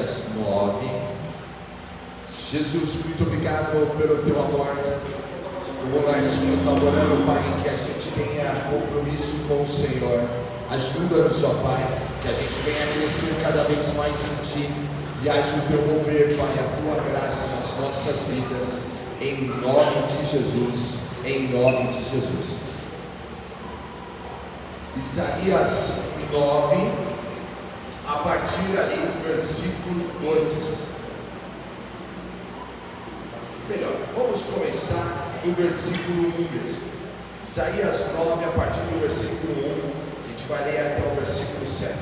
Isaías 9. Jesus, muito obrigado pelo teu amor. O Larcinho está orando, Pai, que a gente tenha compromisso com o Senhor. Ajuda-nos, ó Pai, que a gente venha crescer cada vez mais em Ti, e haja o teu mover, Pai, a tua graça nas nossas vidas, em nome de Jesus, em nome de Jesus. Isaías 9, a partir ali do versículo 2. Melhor, vamos começar do versículo 1 mesmo. Isaías 9, a partir do versículo 1, a gente vai ler até o versículo 7.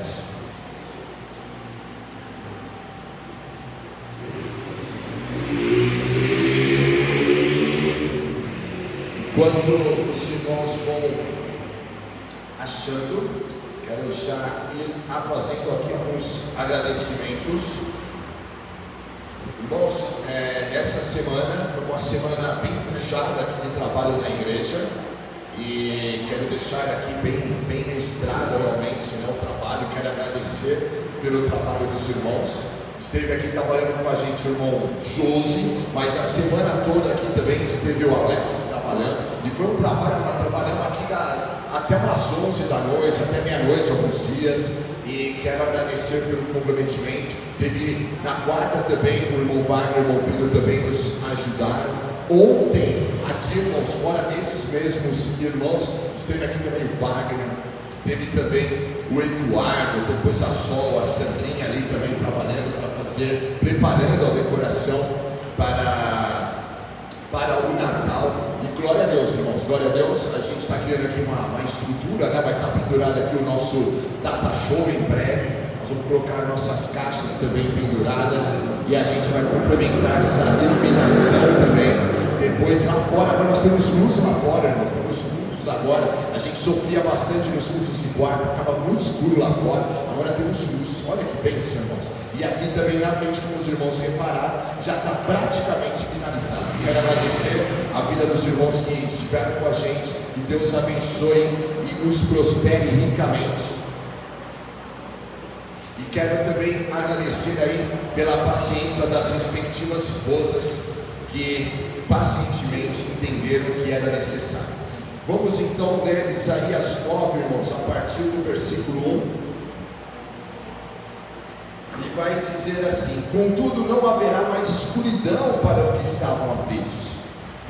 Enquanto os irmãos vão achando, quero já ir fazendo aqui alguns agradecimentos. Irmãos, essa semana foi uma semana bem puxada aqui de trabalho na igreja, e quero deixar aqui bem registrado realmente, o trabalho. Quero agradecer pelo trabalho dos irmãos. Esteve aqui trabalhando com a gente o irmão Josi, mas a semana toda aqui também esteve o Alex trabalhando, e foi um trabalho, nós trabalhamos aqui até umas 11 da noite, até meia-noite alguns dias, e quero agradecer pelo comprometimento. Teve na quarta também o irmão Wagner e o irmão Pedro também nos ajudaram. Ontem, aqui, irmãos, fora desses mesmos irmãos, esteve aqui também o Wagner, teve também o Eduardo, depois a Sol, a Sandrinha ali também trabalhando para fazer, preparando a decoração para o Natal. E glória a Deus, irmãos, glória a Deus. A gente está criando aqui uma estrutura, vai estar pendurado aqui o nosso data show em breve. Nós vamos colocar nossas caixas também penduradas, e a gente vai complementar essa iluminação também. Depois lá fora, agora nós temos luz lá fora, irmãos, temos cultos agora. A gente sofria bastante nos cultos de quarto, ficava muito escuro lá fora, agora temos luz. Olha que bênção, irmãos. E aqui também na frente, como os irmãos repararam, já está praticamente finalizado. Quero agradecer a vida dos irmãos que estiveram com a gente, que Deus abençoe e nos prospere ricamente. E quero também agradecer aí pela paciência das respectivas esposas, que pacientemente entenderam o que era necessário. Vamos então ler Isaías 9, irmãos, a partir do versículo 1. E vai dizer assim: contudo não haverá mais escuridão para os que estavam aflitos.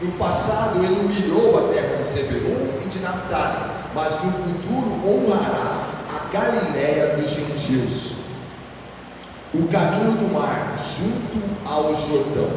No passado ele humilhou a terra de Zebulun e de Naftali, mas no futuro honrará a Galiléia dos gentios, o caminho do mar junto ao Jordão.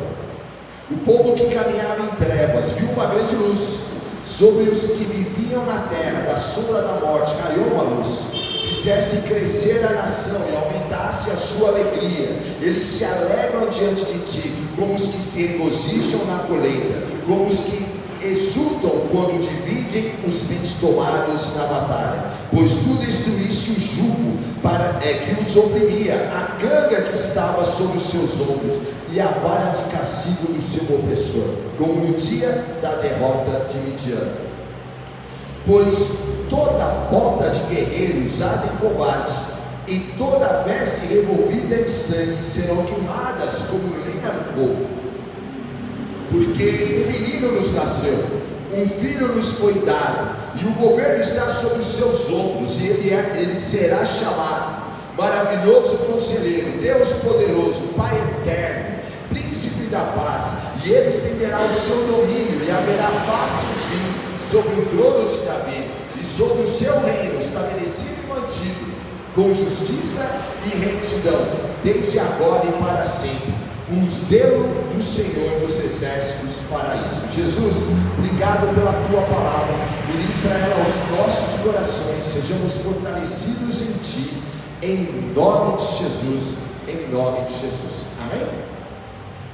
O povo que caminhava em trevas viu uma grande luz. Sobre os que viviam na terra da sombra da morte caiu uma luz. Fizesse crescer a nação e aumentasse a sua alegria. Eles se alegram diante de ti, como os que se regozijam na colheita, como os que exultam quando dividem os bens tomados na batalha. Pois tu destruíste o jugo que os oprimia, a canga que estava sobre os seus ombros, e a vara de castigo do seu opressor, como no dia da derrota de Midian. Pois toda bota de guerreiro usada em combate e toda veste revolvida em sangue serão queimadas como lenha no fogo. Porque um menino nos nasceu, um filho nos foi dado, e o governo está sobre os seus ombros, e ele será chamado Maravilhoso Conselheiro, Deus Poderoso, Pai Eterno, Príncipe da Paz. E ele estenderá o seu domínio, e haverá paz sem fim sobre o trono de Davi, e sobre o seu reino estabelecido e mantido, com justiça e retidão, desde agora e para sempre. O zelo do Senhor dos Exércitos fará isso. Jesus, obrigado pela tua palavra. Ministra ela aos nossos corações. Sejamos fortalecidos em ti, em nome de Jesus. Em nome de Jesus. Amém?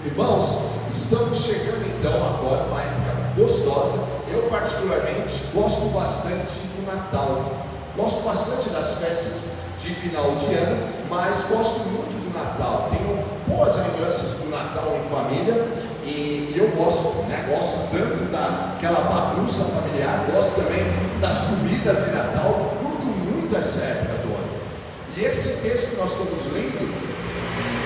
Irmãos, estamos chegando então agora uma época gostosa. Eu particularmente gosto bastante do Natal. Gosto bastante das festas de final de ano, mas gosto muito do Natal. Tenho boas lembranças do Natal em família, e eu gosto, gosto tanto daquela bagunça familiar, gosto também das comidas de Natal, curto muito essa época do ano. E esse texto que nós estamos lendo,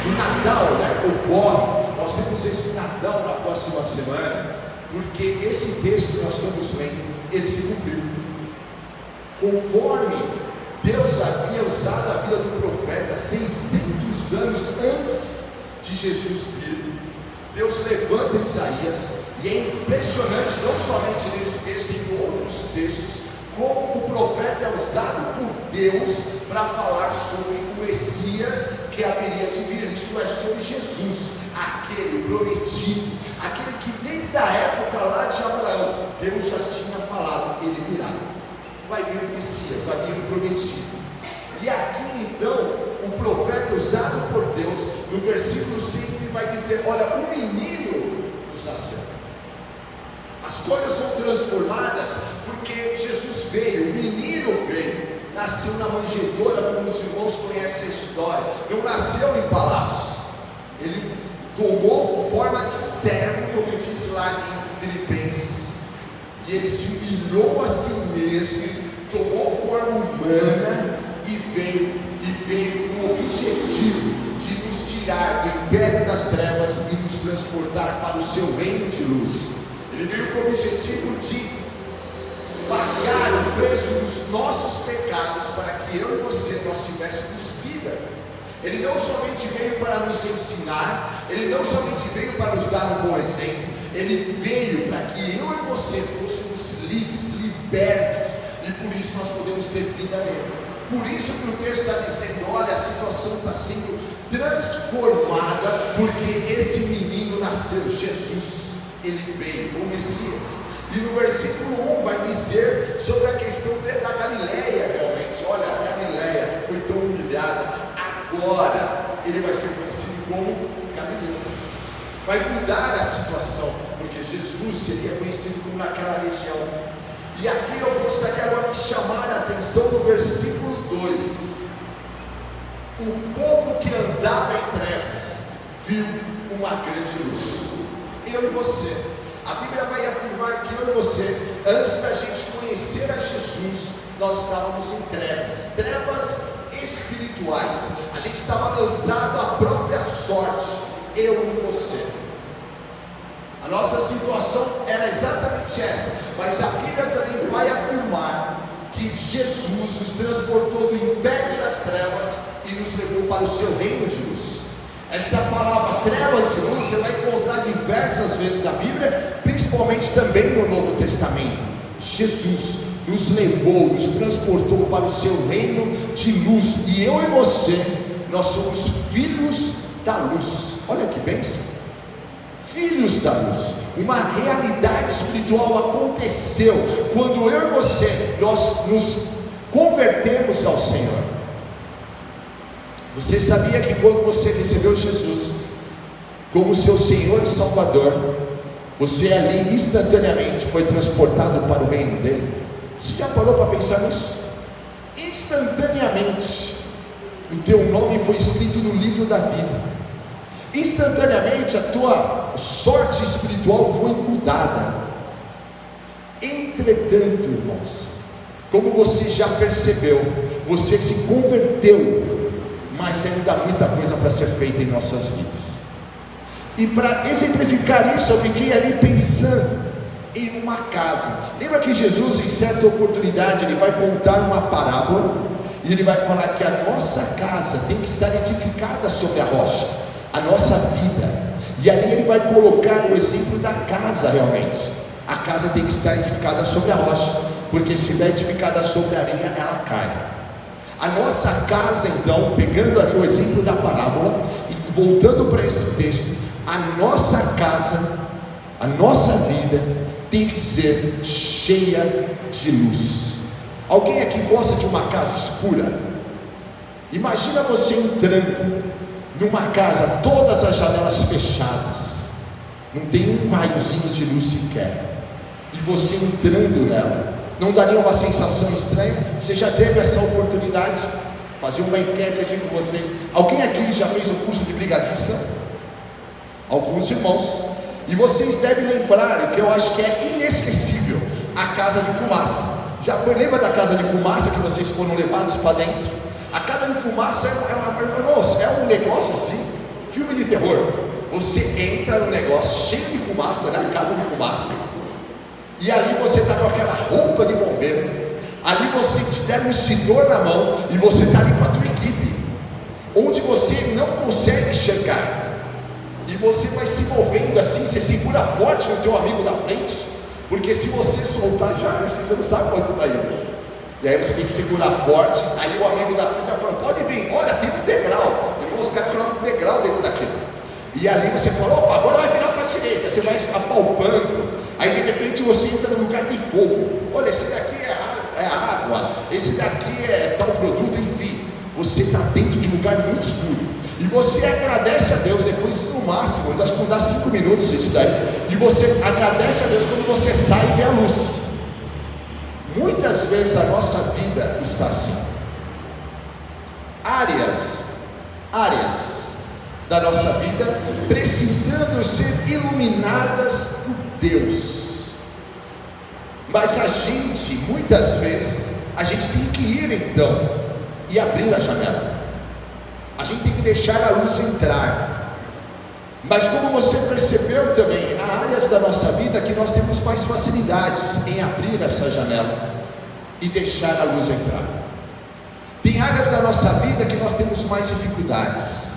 o Natal, né, ocorre, nós temos esse Natal na próxima semana, porque esse texto que nós estamos lendo, ele se cumpriu. Conforme Deus havia usado a vida do profeta 600 anos antes de Jesus vir, Deus levanta Isaías, e é impressionante, não somente nesse texto, em outros textos, como o profeta é usado por Deus para falar sobre o Messias que haveria de vir, isto é, sobre Jesus, aquele prometido, aquele que desde a época lá de Abraão, Deus já tinha falado, ele virá, vai vir o Messias, vai vir o prometido. E aqui então, o profeta usado por Deus, no versículo 6, ele vai dizer: olha, um menino nos nasceu. As coisas são transformadas porque Jesus veio, o menino veio, nasceu na manjedoura, como os irmãos conhecem a história, não nasceu em palácios, ele tomou forma de servo, como diz lá em Filipenses, e ele se humilhou a si mesmo, tomou forma humana e veio com o objetivo de nos tirar do império das trevas e nos transportar para o seu reino de luz. Ele veio com o objetivo de pagar o preço dos nossos pecados para que eu e você nós tivéssemos vida. Ele não somente veio para nos ensinar, ele não somente veio para nos dar um bom exemplo, ele veio para que eu e você fôssemos livres, libertos, e por isso nós podemos ter vida nele. Por isso que o texto está dizendo: olha, a situação está sendo transformada, porque esse menino nasceu, Jesus, ele veio, o Messias. E no versículo 1 vai dizer sobre a questão da Galileia, realmente. Olha, a Galileia foi tão humilhada, agora ele vai ser conhecido como Galileu. Vai mudar a situação, porque Jesus seria conhecido como naquela região. E aqui eu gostaria agora de chamar a atenção no versículo 2. O povo que andava em trevas viu uma grande luz. Eu e você. A Bíblia vai afirmar que eu e você, antes da gente conhecer a Jesus, nós estávamos em trevas, trevas espirituais. A gente estava lançado à própria sorte, eu e você. A nossa situação era exatamente essa, mas a Bíblia também vai afirmar que Jesus nos transportou do império das trevas e nos levou para o seu reino de luz. Esta palavra trevas e luz você vai encontrar diversas vezes na Bíblia, principalmente também no Novo Testamento. Jesus nos levou, nos transportou para o seu reino de luz, e eu e você, nós somos filhos da luz. Olha que bênção, filhos da luz. Uma realidade espiritual aconteceu quando eu e você, nós nos convertemos ao Senhor. Você sabia que quando você recebeu Jesus como seu Senhor e Salvador, você ali instantaneamente foi transportado para o reino dele? Você já parou para pensar nisso? Instantaneamente o teu nome foi escrito no livro da vida. Instantaneamente a tua sorte espiritual foi mudada. Entretanto, irmãos, como você já percebeu, você se converteu, mas ainda há muita coisa para ser feita em nossas vidas. E para exemplificar isso, eu fiquei ali pensando em uma casa. Lembra que Jesus, em certa oportunidade, ele vai contar uma parábola, e ele vai falar que a nossa casa tem que estar edificada sobre a rocha, a nossa vida. E ali ele vai colocar o exemplo da casa. Realmente a casa tem que estar edificada sobre a rocha, porque se estiver edificada sobre a areia, ela cai. A nossa casa, então, pegando ali o exemplo da parábola e voltando para esse texto, a nossa casa, a nossa vida tem que ser cheia de luz. Alguém aqui gosta de uma casa escura? Imagina você entrando numa casa, todas as janelas fechadas, não tem um raiozinho de luz sequer, e você entrando nela, não daria uma sensação estranha? Você já teve essa oportunidade? Fazer uma enquete aqui com vocês. Alguém aqui já fez o curso de brigadista? Alguns irmãos. E vocês devem lembrar, que eu acho que é inesquecível, a casa de fumaça. Já foi, lembra da casa de fumaça que vocês foram levados para dentro? A casa de fumaça é um negócio assim, Filme de terror, você entra no negócio cheio de fumaça, na casa de fumaça, e ali você está com aquela roupa de bombeiro, ali você te deram um extintor na mão, e você está ali com a tua equipe, onde você não consegue enxergar, e você vai se movendo assim, você segura forte no teu amigo da frente, porque se você soltar já, você não sabe quanto está indo, e aí você tem que segurar forte. Aí o amigo da frente está falando, pode vir, olha, tem um degrau, os caras colocam um degrau dentro daquilo, e ali você fala, opa, agora vai virar para a direita, você vai apalpando, aí de repente você entra num lugar de fogo, olha, esse daqui é água, esse daqui é tal produto, enfim, você está dentro de um lugar muito escuro, e você agradece a Deus, depois no máximo, acho que não dá 5 minutos isso daí, e você agradece a Deus quando você sai e vê a luz. Muitas vezes a nossa vida está assim, áreas da nossa vida precisando ser iluminadas por Deus, mas a gente, muitas vezes, a gente tem que ir então e abrir a janela, a gente tem que deixar a luz entrar, mas como você percebeu também, há áreas da nossa vida que nós temos mais facilidades em abrir essa janela e deixar a luz entrar, tem áreas da nossa vida que nós temos mais dificuldades,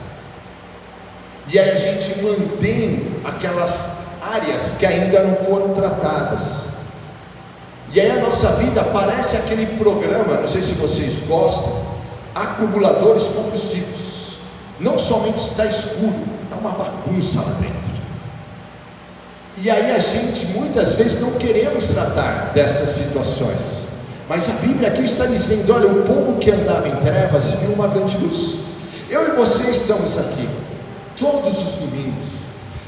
e aí a gente mantém aquelas áreas que ainda não foram tratadas, e aí a nossa vida parece aquele programa, não sei se vocês gostam, acumuladores compulsivos, não somente está escuro, está uma bagunça lá dentro, e aí a gente muitas vezes não queremos tratar dessas situações, mas a Bíblia aqui está dizendo, olha, o povo que andava em trevas viu uma grande luz. Eu e você estamos aqui todos os domingos,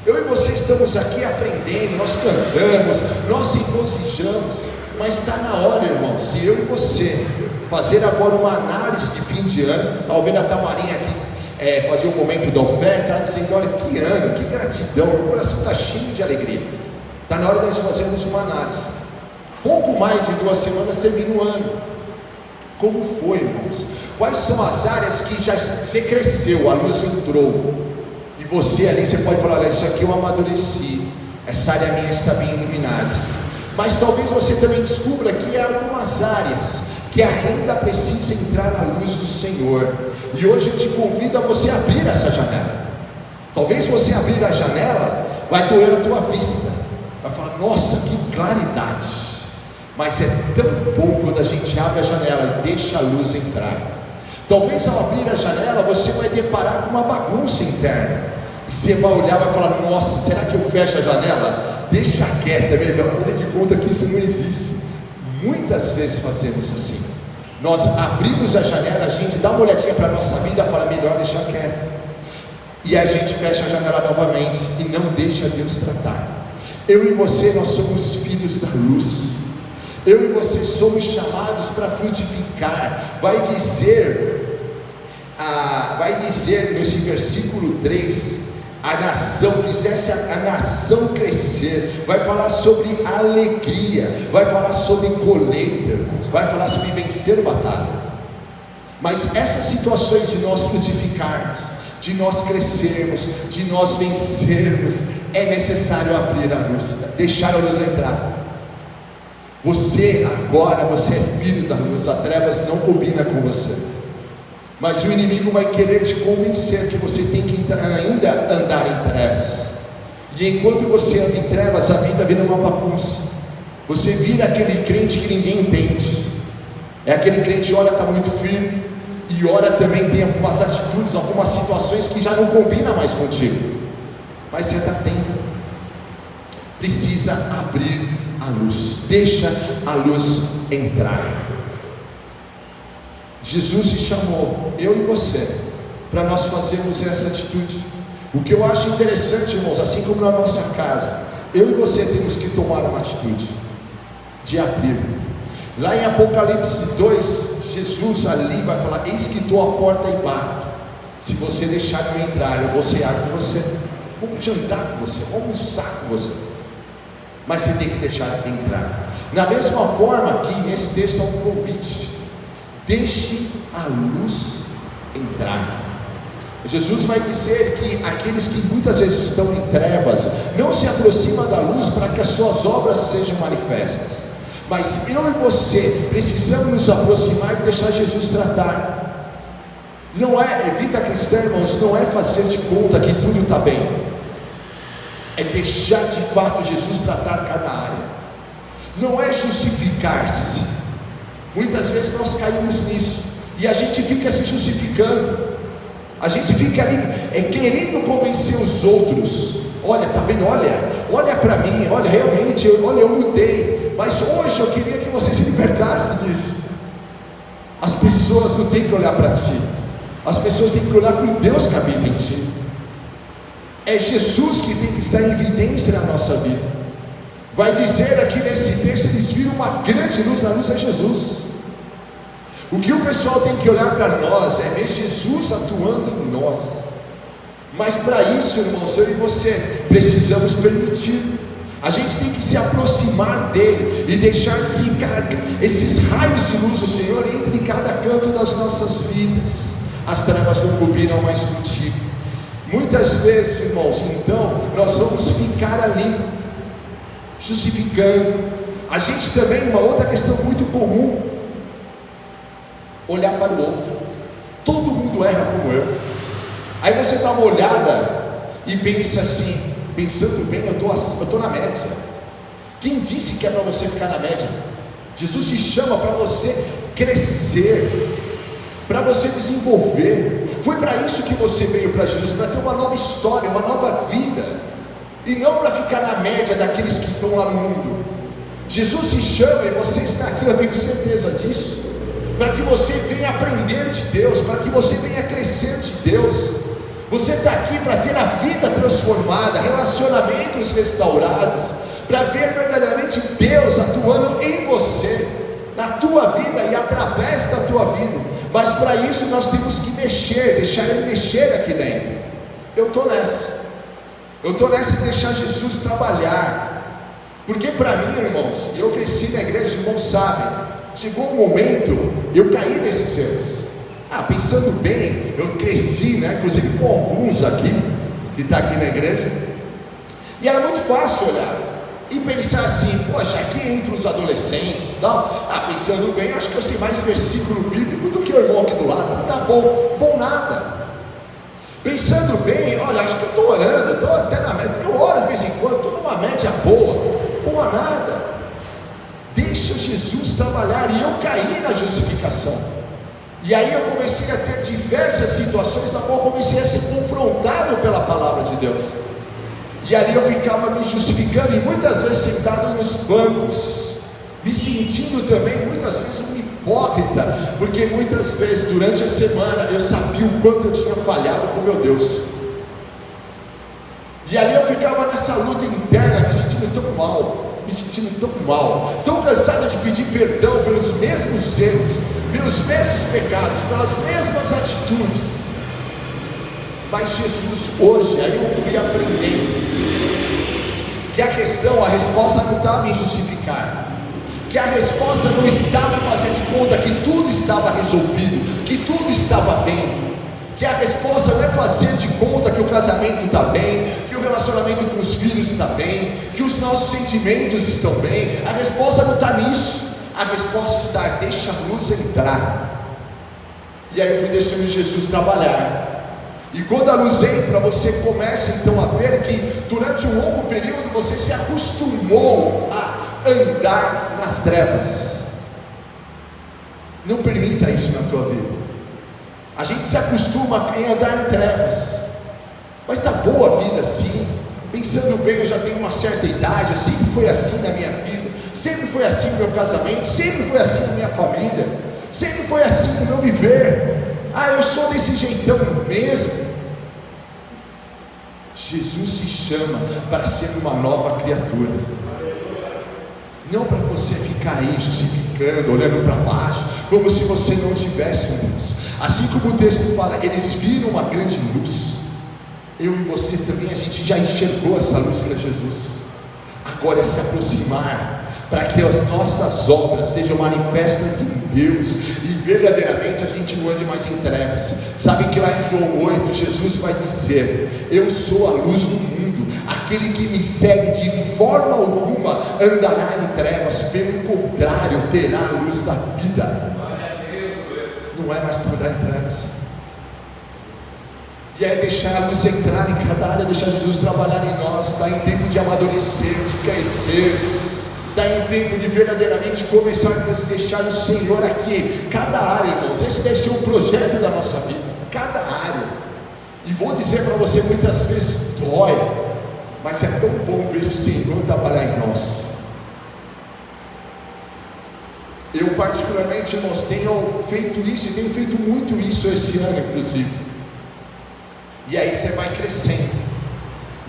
eu e você estamos aqui aprendendo, nós cantamos, nós se regozijamos, mas está na hora, irmãos, de eu e você fazer agora uma análise de fim de ano. Talvez a Tamarinha aqui fazer um momento da oferta, ela dizendo, olha, que ano, que gratidão, meu coração está cheio de alegria. Está na hora de nós fazermos uma análise. Pouco mais de 2 semanas termina o ano. Como foi, irmãos? Quais são as áreas que já você cresceu, a luz entrou, e você ali, você pode falar, olha, isso aqui eu amadureci, essa área minha está bem iluminada, mas talvez você também descubra que há algumas áreas que ainda precisa entrar na luz do Senhor, e hoje eu te convido a você abrir essa janela. Talvez você abrir a janela, vai doer a tua vista, vai falar, nossa, que claridade, mas é tão bom quando a gente abre a janela e deixa a luz entrar. Talvez ao abrir a janela, você vai deparar com uma bagunça interna, e você vai olhar e vai falar, nossa, será que eu fecho a janela? Deixa quieto, é melhor fazer de conta que isso não existe. Muitas vezes fazemos assim, nós abrimos a janela, a gente dá uma olhadinha para a nossa vida e fala, melhor deixar quieto, e a gente fecha a janela novamente, e não deixa Deus tratar. Eu e você, nós somos filhos da luz, eu e você somos chamados para frutificar. Vai dizer nesse versículo 3, a nação, fizesse a nação crescer, vai falar sobre alegria, vai falar sobre colheita, vai falar sobre vencer batalha. Mas essas situações de nós frutificarmos, de nós crescermos, de nós vencermos, é necessário abrir a luz, deixar a luz entrar. Você agora, você é filho da luz, a trevas não combina com você, mas o inimigo vai querer te convencer que você tem que ainda andar em trevas, e enquanto você anda em trevas, a vida vira uma bagunça, você vira aquele crente que ninguém entende, é aquele crente que ora está muito firme, e ora também tem algumas atitudes, algumas situações que já não combinam mais contigo, mas você está tendo, precisa abrir a luz, deixa a luz entrar. Jesus te chamou, eu e você, para nós fazermos essa atitude. O que eu acho interessante, irmãos, assim como na nossa casa, eu e você temos que tomar uma atitude de abrir. Lá em Apocalipse 2, Jesus ali vai falar, eis que estou à porta e bato, se você deixar eu entrar, eu vou cear com você, vou jantar com você, vou almoçar com você, mas você tem que deixar entrar. Da mesma forma que nesse texto há um convite, deixe a luz entrar. Jesus vai dizer que aqueles que muitas vezes estão em trevas não se aproximam da luz para que as suas obras sejam manifestas. Mas eu e você precisamos nos aproximar e deixar Jesus tratar. Não é, vida cristã, irmãos, não é fazer de conta que tudo está bem. É deixar de fato Jesus tratar cada área. Não é justificar-se. Muitas vezes nós caímos nisso e a gente fica se justificando. A gente fica ali querendo convencer os outros. Olha, tá vendo? Olha para mim, olha, realmente, eu mudei. Mas hoje eu queria que você se libertasse disso. As pessoas não têm que olhar para ti. As pessoas têm que olhar para o Deus que habita em ti. É Jesus que tem que estar em evidência na nossa vida. Vai dizer aqui nesse texto, eles viram uma grande luz, a luz é Jesus. O que o pessoal tem que olhar para nós é ver Jesus atuando em nós. Mas para isso, irmãos, eu e você precisamos permitir. A gente tem que se aproximar dele e deixar ficar esses raios de luz do Senhor entre cada canto das nossas vidas. As trevas não combinam mais contigo. Muitas vezes, irmãos, então nós vamos ficar ali justificando. A gente também, uma outra questão muito comum, olhar para o outro. Todo mundo erra como eu. Aí você dá uma olhada e pensa assim, pensando bem, eu estou na média. Quem disse que é para você ficar na média? Jesus te chama para você crescer, para você desenvolver. Foi para isso que você veio para Jesus, para ter uma nova história, uma nova vida, e não para ficar na média daqueles que estão lá no mundo. Jesus te chama e você está aqui, eu tenho certeza disso, para que você venha aprender de Deus, para que você venha crescer de Deus. Você está aqui para ter a vida transformada, relacionamentos restaurados, para ver verdadeiramente Deus atuando em você, na tua vida e através da tua vida. Mas para isso nós temos que mexer, deixar Ele mexer aqui dentro. Eu estou nessa de deixar Jesus trabalhar, porque para mim, irmãos, eu cresci na igreja, irmãos sabem, chegou um momento, eu caí nesses erros. Pensando bem, eu cresci, inclusive com alguns aqui, que está aqui na igreja, e era muito fácil olhar, e pensar assim, poxa, aqui entre os adolescentes, tal, pensando bem, acho que eu sei mais versículo bíblico do que o irmão aqui do lado, não está bom nada. Pensando bem, olha, acho que eu estou orando, estou até na média, eu oro de vez em quando, estou numa média boa nada. Deixa Jesus trabalhar, e eu caí na justificação, e aí eu comecei a ter diversas situações na qual eu comecei a ser confrontado pela palavra de Deus, e ali eu ficava me justificando, e muitas vezes sentado nos bancos, me sentindo também muitas vezes um hipócrita, porque muitas vezes durante a semana eu sabia o quanto eu tinha falhado com meu Deus, e ali eu ficava nessa luta interna, me sentindo tão mal, tão cansado de pedir perdão pelos mesmos erros, pelos mesmos pecados, pelas mesmas atitudes. Mas Jesus hoje, aí eu fui aprender que a resposta não estava em justificar, que a resposta não estava em fazer de conta que tudo estava resolvido, que tudo estava bem, que a resposta não é fazer de conta que o casamento está bem, que o relacionamento com os filhos está bem, que os nossos sentimentos estão bem. A resposta não está nisso, a resposta está, deixa a luz entrar. E aí eu fui deixando Jesus trabalhar, e quando a luz entra, você começa então a ver que durante um longo período você se acostumou a andar nas trevas. Não permita isso na tua vida. A gente se acostuma em andar em trevas, mas está boa a vida assim. Pensando bem, eu já tenho uma certa idade, sempre foi assim na minha vida, sempre foi assim no meu casamento, sempre foi assim na minha família, sempre foi assim no meu viver. Eu sou desse jeitão mesmo. Jesus te chama para ser uma nova criatura, não para você ficar aí justificando, olhando para baixo, como se você não tivesse um Deus. Assim como o texto fala, eles viram uma grande luz. Eu e você também, a gente já enxergou essa luz que é Jesus. Agora é se aproximar, para que as nossas obras sejam manifestas em Deus e verdadeiramente a gente não ande mais em trevas. Sabe que lá em João 8 Jesus vai dizer: eu sou a luz do mundo, aquele que me segue de forma alguma andará em trevas, pelo contrário terá a luz da vida. Não é mais para andar em trevas, e é deixar a luz entrar em cada área, deixar Jesus trabalhar em nós. Está em tempo de amadurecer, de crescer, está em tempo de verdadeiramente começar a deixar o Senhor aqui, cada área, irmãos. Esse deve ser um projeto da nossa vida, cada área. E vou dizer para você, muitas vezes dói, mas é tão bom ver o Senhor trabalhar em nós. Eu particularmente, irmãos, tenho feito isso, e tenho feito muito isso esse ano inclusive. E aí você vai crescendo.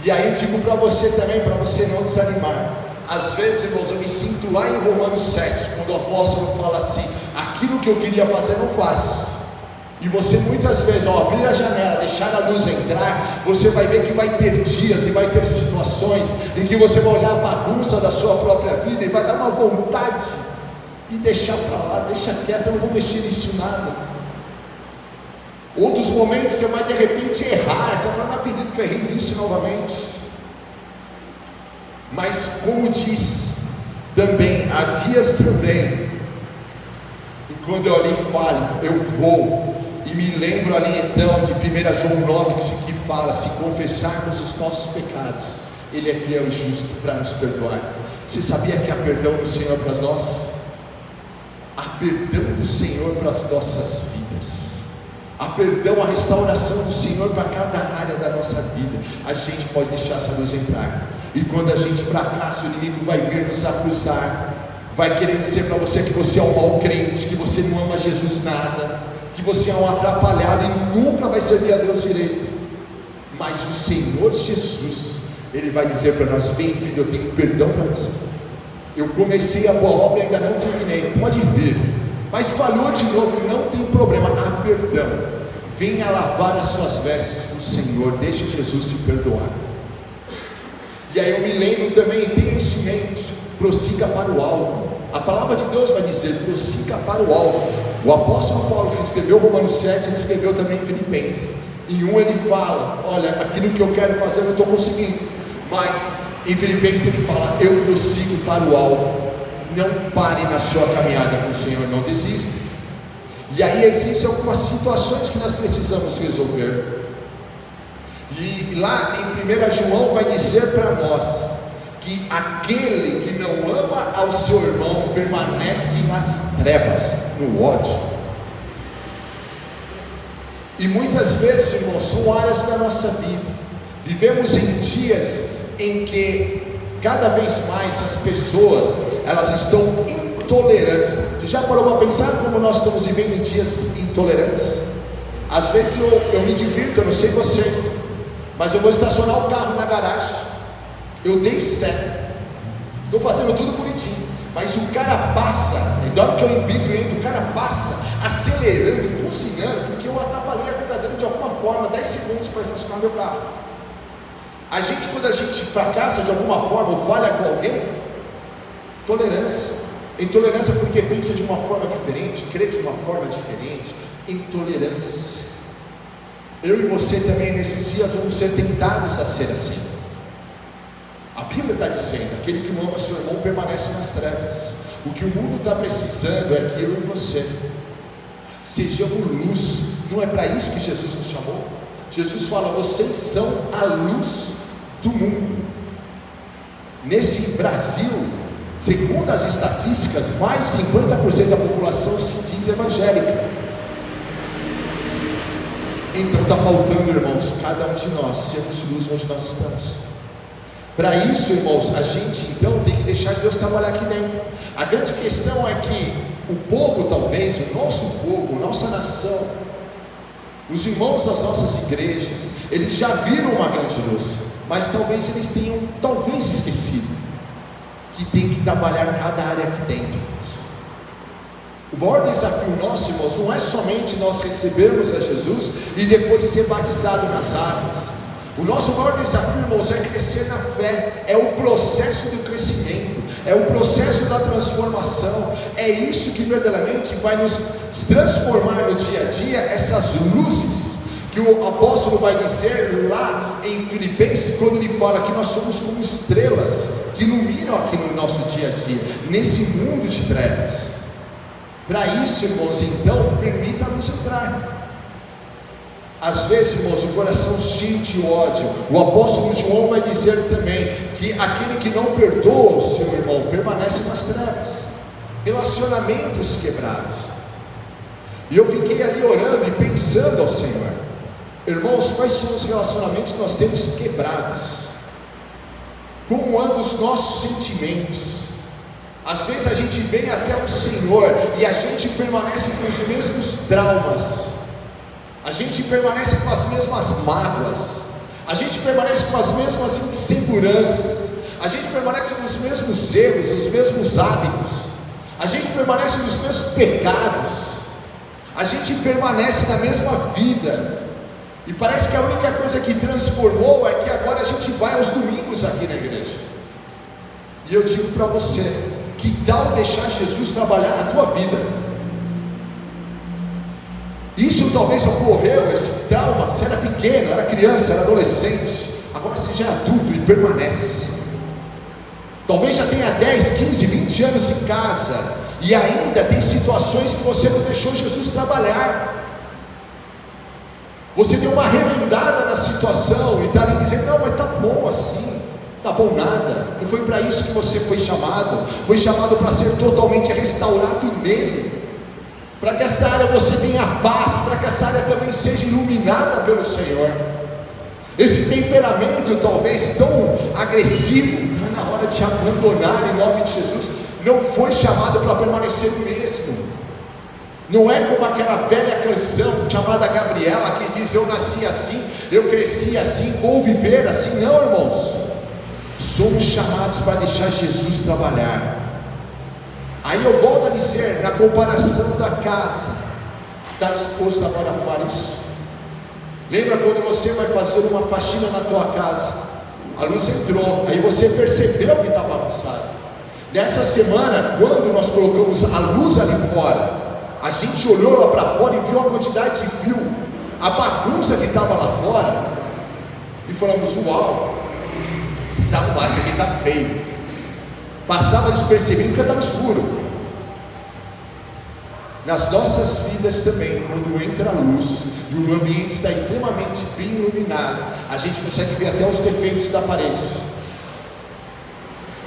E aí eu digo para você também, para você não desanimar. Às vezes, irmãos, eu me sinto lá em Romanos 7, quando o apóstolo fala assim: aquilo que eu queria fazer não faço. E você muitas vezes, ao abrir a janela, deixar a luz entrar, você vai ver que vai ter dias e vai ter situações em que você vai olhar a bagunça da sua própria vida e vai dar uma vontade de deixar para lá, deixa quieto, eu não vou mexer nisso nada. Outros momentos você vai de repente errar, você vai falar: não acredito que eu errei nisso novamente. Mas como diz também, há dias também, e quando eu ali falo, eu vou, e me lembro ali então de 1 João 9, que fala: se confessarmos os nossos pecados, Ele é fiel e justo para nos perdoar. Você sabia que há perdão do Senhor para nós? Há perdão do Senhor para as nossas vidas. Há perdão, a restauração do Senhor para cada área da nossa vida. A gente pode deixar essa luz entrar. E quando a gente fracassa, o inimigo vai vir nos acusar, vai querer dizer para você que você é um mau crente, que você não ama Jesus nada, que você é um atrapalhado e nunca vai servir a Deus direito. Mas o Senhor Jesus, Ele vai dizer para nós: vem filho, eu tenho perdão para você. Eu comecei a boa obra e ainda não terminei, pode vir. Mas falhou de novo, não tem problema, há perdão. Venha lavar as suas vestes do Senhor, deixe Jesus te perdoar. E aí eu me lembro também, tenha isso em mente, prossiga para o alvo. A palavra de Deus vai dizer: prossiga para o alvo. O apóstolo Paulo, que escreveu Romanos 7, ele escreveu também Filipenses. Em um ele fala: olha, aquilo que eu quero fazer eu não estou conseguindo. Mas em Filipenses ele fala: eu prossigo para o alvo. Não pare na sua caminhada com o Senhor, não desista. E aí existem algumas situações que nós precisamos resolver. E lá em 1 João vai dizer para nós que aquele que não ama ao seu irmão permanece nas trevas, no ódio. E muitas vezes, irmãos, são áreas da nossa vida. Vivemos em dias em que cada vez mais as pessoas, elas estão intolerantes. Você já parou para pensar como nós estamos vivendo em dias intolerantes? Às vezes eu me divirto, eu não sei vocês, mas eu vou estacionar o carro na garagem, eu dei certo, estou fazendo tudo bonitinho, mas o cara passa, na hora que eu embico e entro, o cara passa acelerando, cozinhando, porque eu atrapalhei a vida dele de alguma forma, 10 segundos para estacionar meu carro. A gente, quando a gente fracassa de alguma forma ou falha com alguém, tolerância. Intolerância porque pensa de uma forma diferente, crê de uma forma diferente. Intolerância. Eu e você também nesses dias vamos ser tentados a ser assim. A Bíblia está dizendo: aquele que não ama seu irmão permanece nas trevas. O que o mundo está precisando é aquilo em você. Sejamos luz. Não é para isso que Jesus nos chamou? Jesus fala: vocês são a luz do mundo. Nesse Brasil, segundo as estatísticas, mais 50% da população se diz evangélica. Então está faltando, irmãos, cada um de nós sermos luz onde nós estamos. Para isso, irmãos, a gente então tem que deixar Deus trabalhar aqui dentro. A grande questão é que o povo, talvez, o nosso povo, nossa nação, os irmãos das nossas igrejas, eles já viram uma grande luz, mas talvez eles tenham esquecido que tem que trabalhar cada área aqui dentro. O maior desafio nosso, irmãos, não é somente nós recebermos a Jesus e depois ser batizado nas águas. O nosso maior desafio, irmãos, é crescer na fé, é o processo do crescimento, é o processo da transformação, é isso que verdadeiramente vai nos transformar no dia a dia, essas luzes que o apóstolo vai dizer lá em Filipenses, quando ele fala que nós somos como estrelas que iluminam aqui no nosso dia a dia, nesse mundo de trevas. Para isso, irmãos, então, permita-nos entrar. Às vezes, irmãos, o coração cheio de ódio, o apóstolo João vai dizer também que aquele que não perdoa o seu irmão permanece nas trevas, relacionamentos quebrados. E eu fiquei ali orando e pensando ao Senhor, irmãos, quais são os relacionamentos que nós temos quebrados? Como andam os nossos sentimentos? Às vezes a gente vem até o Senhor e a gente permanece com os mesmos traumas, a gente permanece com as mesmas mágoas, a gente permanece com as mesmas inseguranças, a gente permanece nos mesmos erros, nos mesmos hábitos, a gente permanece nos mesmos pecados, a gente permanece na mesma vida, e parece que a única coisa que transformou é que agora a gente vai aos domingos aqui na igreja. E eu digo para você, que tal deixar Jesus trabalhar na tua vida? Isso talvez ocorreu, esse trauma, você era pequeno, era criança, era adolescente, agora você já é adulto e permanece. Talvez já tenha 10, 15, 20 anos em casa, e ainda tem situações que você não deixou Jesus trabalhar. Você deu uma remendada na situação, e está ali dizendo, não, mas está bom assim, está bom nada, não foi para isso que você foi chamado para ser totalmente restaurado nele, para que essa área você tenha paz, para que essa área também seja iluminada pelo Senhor. Esse temperamento talvez tão agressivo, na hora de abandonar em nome de Jesus, não foi chamado para permanecer o mesmo. Não é como aquela velha canção chamada Gabriela, que diz, eu nasci assim, eu cresci assim, vou viver assim. Não, irmãos, somos chamados para deixar Jesus trabalhar. Aí eu volto a dizer, na comparação da casa, está disposto agora a arrumar isso? Lembra quando você vai fazer uma faxina na tua casa, a luz entrou, aí você percebeu que está bagunçado. Nessa semana, quando nós colocamos a luz ali fora, a gente olhou lá para fora e viu a quantidade de fio, a bagunça que estava lá fora, e falamos, uau, precisa arrumar, isso aqui está feio. Passava despercebido porque estava escuro. Nas nossas vidas também, quando entra a luz e o ambiente está extremamente bem iluminado, a gente consegue ver até os defeitos da parede.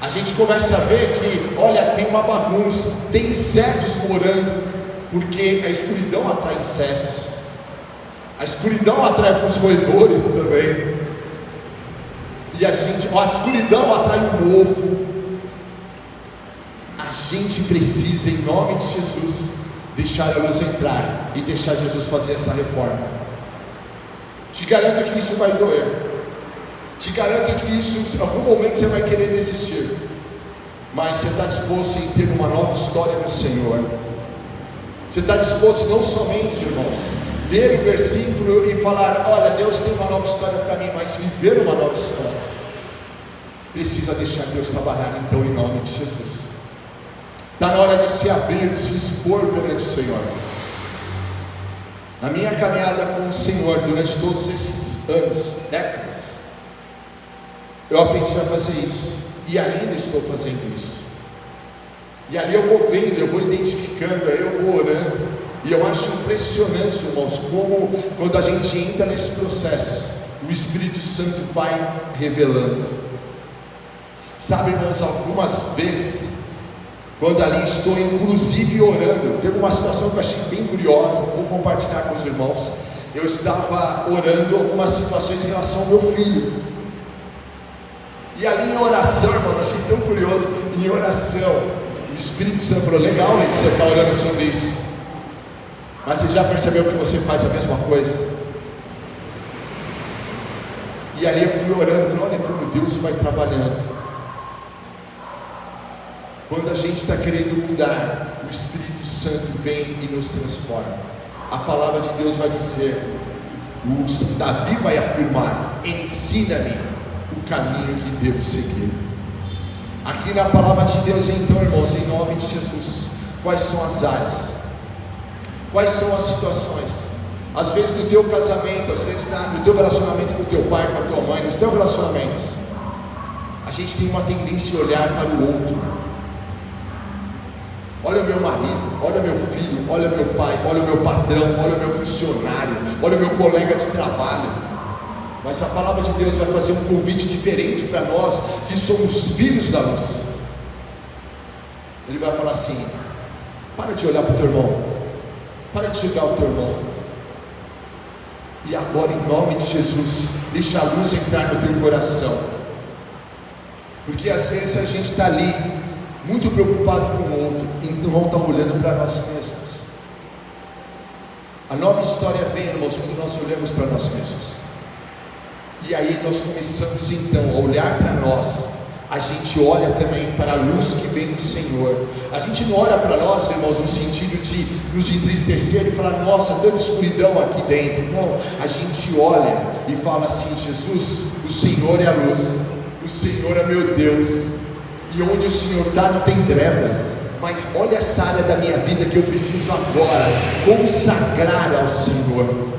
A gente começa a ver que, olha, tem uma bagunça, tem insetos morando, porque a escuridão atrai insetos, a escuridão atrai alguns roedores também, e a escuridão atrai o mofo. A gente precisa, em nome de Jesus, deixar a luz entrar e deixar Jesus fazer essa reforma. Te garanto que isso vai doer, te garanto que isso, em algum momento você vai querer desistir, mas você está disposto em ter uma nova história no Senhor. Você está disposto não somente, irmãos, ler o versículo e falar, olha, Deus tem uma nova história para mim, mas viver uma nova história. Precisa deixar Deus trabalhar então em nome de Jesus. Está na hora de se abrir, de se expor perante o Senhor. Na minha caminhada com o Senhor, durante todos esses anos, décadas, eu aprendi a fazer isso, e ainda estou fazendo isso. E ali eu vou vendo, eu vou identificando, aí eu vou orando, e eu acho impressionante, irmãos, como quando a gente entra nesse processo, o Espírito Santo vai revelando. Sabe, irmãos, algumas vezes, quando ali estou inclusive orando, teve uma situação que eu achei bem curiosa, vou compartilhar com os irmãos. Eu estava orando algumas situações em relação ao meu filho, e ali em oração, irmão, achei tão curioso, em oração, o Espírito Santo falou, legal, gente, você está orando sobre isso, mas você já percebeu que você faz a mesma coisa? E ali eu fui orando, falei, olha como Deus vai trabalhando. Quando a gente está querendo mudar, o Espírito Santo vem e nos transforma. A palavra de Deus vai dizer, Davi vai afirmar, ensina-me o caminho que devo seguir. Aqui na palavra de Deus, então, irmãos, em nome de Jesus, quais são as áreas? Quais são as situações? Às vezes no teu casamento, às vezes no teu relacionamento com o teu pai, com a tua mãe, nos teus relacionamentos, a gente tem uma tendência a olhar para o outro. Olha o meu marido, olha o meu filho, olha o meu pai, olha o meu patrão, olha o meu funcionário, olha o meu colega de trabalho. Mas a palavra de Deus vai fazer um convite diferente para nós que somos filhos da luz. Ele vai falar assim: para de olhar para o teu irmão, para de julgar o teu irmão, e agora, em nome de Jesus, deixa a luz entrar no teu coração. Porque às vezes a gente está ali muito preocupado com o outro e não está olhando para nós mesmos. A nova história vem, irmãos, quando nós olhamos para nós mesmos. E aí nós começamos então a olhar para nós. A gente olha também para a luz que vem do Senhor. A gente não olha para nós, irmãos, no sentido de nos entristecer e falar: nossa, tanta escuridão aqui dentro. Não, a gente olha e fala assim: Jesus, o Senhor é a luz, o Senhor é meu Deus, e onde o Senhor está não tem trevas. Mas olha essa área da minha vida que eu preciso agora consagrar ao Senhor.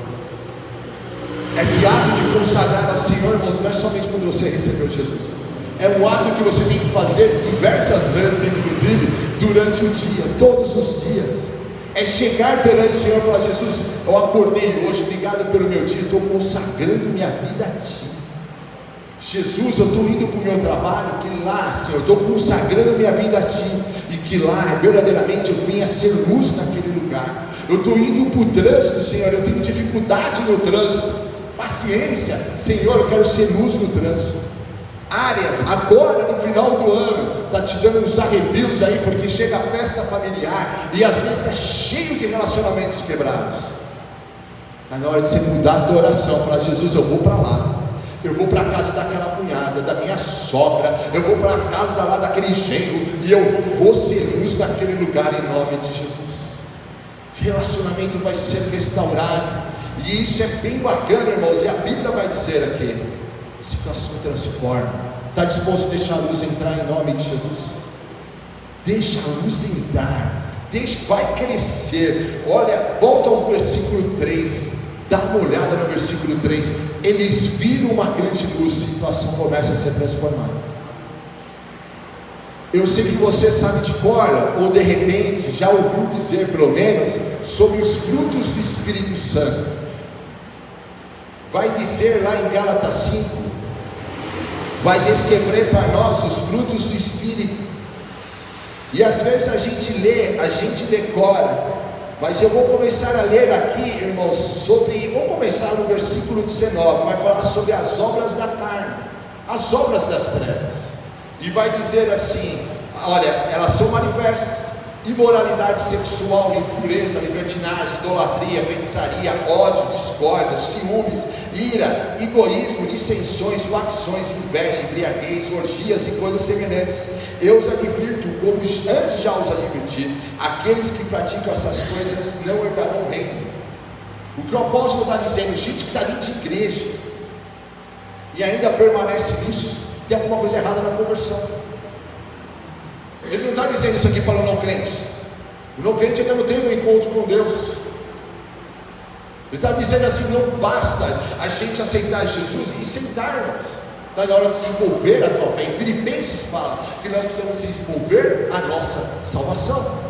Esse ato de consagrar ao Senhor, irmãos, não é somente quando você recebeu Jesus. É um ato que você tem que fazer diversas vezes, inclusive durante o dia, todos os dias. É chegar perante o Senhor e falar: Jesus, eu acordei hoje, obrigado pelo meu dia, estou consagrando minha vida a Ti. Jesus, eu estou indo para o meu trabalho, que lá, Senhor, estou consagrando minha vida a Ti, e que lá, verdadeiramente, eu venha ser luz naquele lugar. Eu estou indo para o trânsito, Senhor, eu tenho dificuldade no trânsito, paciência, Senhor, eu quero ser luz no trânsito. Áreas, agora no final do ano, está te dando uns arrepios aí, porque chega a festa familiar, e às vezes está cheio de relacionamentos quebrados. Mas na hora de você mudar a tua oração, falar: Jesus, eu vou para lá, eu vou para a casa daquela cunhada, da minha sogra, eu vou para a casa lá daquele genro, e eu vou ser luz naquele lugar em nome de Jesus. Relacionamento vai ser restaurado, e isso é bem bacana, irmãos, e a Bíblia vai dizer aqui: a situação transforma. Está disposto a deixar a luz entrar em nome de Jesus? Deixa a luz entrar, vai crescer. Olha, volta ao versículo 3, dá uma olhada no versículo 3. Eles viram uma grande luz, a situação começa a ser transformada. Eu sei que você sabe de cor, ou de repente já ouviu dizer pelo menos sobre os frutos do Espírito Santo. Vai dizer lá em Gálatas 5, vai descrever para nós os frutos do Espírito. E às vezes a gente lê, a gente decora, mas eu vou começar a ler aqui, irmãos, vou começar no versículo 19, vai falar sobre as obras da carne, as obras das trevas, e vai dizer assim: olha, elas são manifestas: imoralidade sexual, impureza, libertinagem, idolatria, feitiçaria, ódio, discórdia, ciúmes, ira, egoísmo, dissensões, facções, inveja, embriaguez, orgias e coisas semelhantes. Eu os advirto, como antes já os adverti: aqueles que praticam essas coisas não herdarão o reino. O que o apóstolo está dizendo: gente que está dentro de igreja e ainda permanece nisso, tem alguma coisa errada na conversão. Ele não está dizendo isso aqui para o não crente. O não crente ainda não teve um encontro com Deus. Ele está dizendo assim: não basta a gente aceitar Jesus e sentar, irmãos. Está na hora de se envolver a tua fé. Em Filipenses fala que nós precisamos desenvolver a nossa salvação.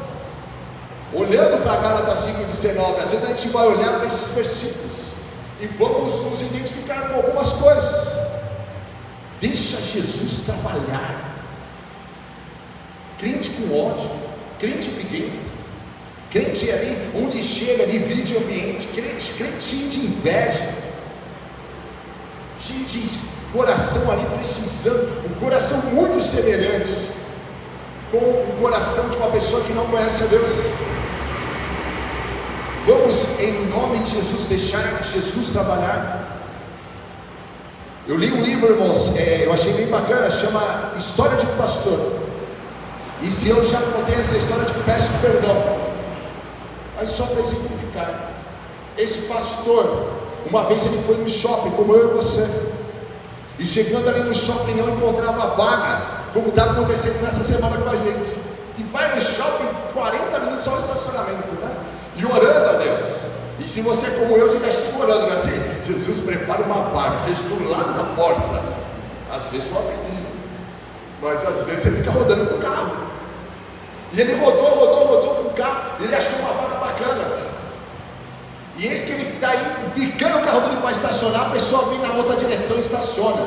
Olhando para Gálatas 5,19, às vezes a gente vai olhar para esses versículos e vamos nos identificar com algumas coisas. Deixa Jesus trabalhar. Crente com ódio, crente briguento, crente ali onde chega, divide o ambiente, crente cheio de inveja, cheio de coração ali precisando, um coração muito semelhante com o coração de uma pessoa que não conhece a Deus. Vamos, em nome de Jesus, deixar Jesus trabalhar. Eu li um livro, irmãos, eu achei bem bacana, chama História de um Pastor. E se eu já contei essa história, peço perdão, mas só para exemplificar. Esse pastor, uma vez ele foi no shopping, como eu e você, e chegando ali no shopping não encontrava vaga como está acontecendo nessa semana com a gente, que vai no shopping 40 minutos só no estacionamento, né? E orando a Deus. E se você, como eu, você já estiver orando, né? Assim, Jesus, prepara uma vaga, seja do lado da porta. Às vezes só pedir, mas às vezes você fica rodando com o carro. E ele rodou com o carro, ele achou uma vaga bacana. E eis que ele está aí, picando o carro dele para estacionar, a pessoa vem na outra direção e estaciona,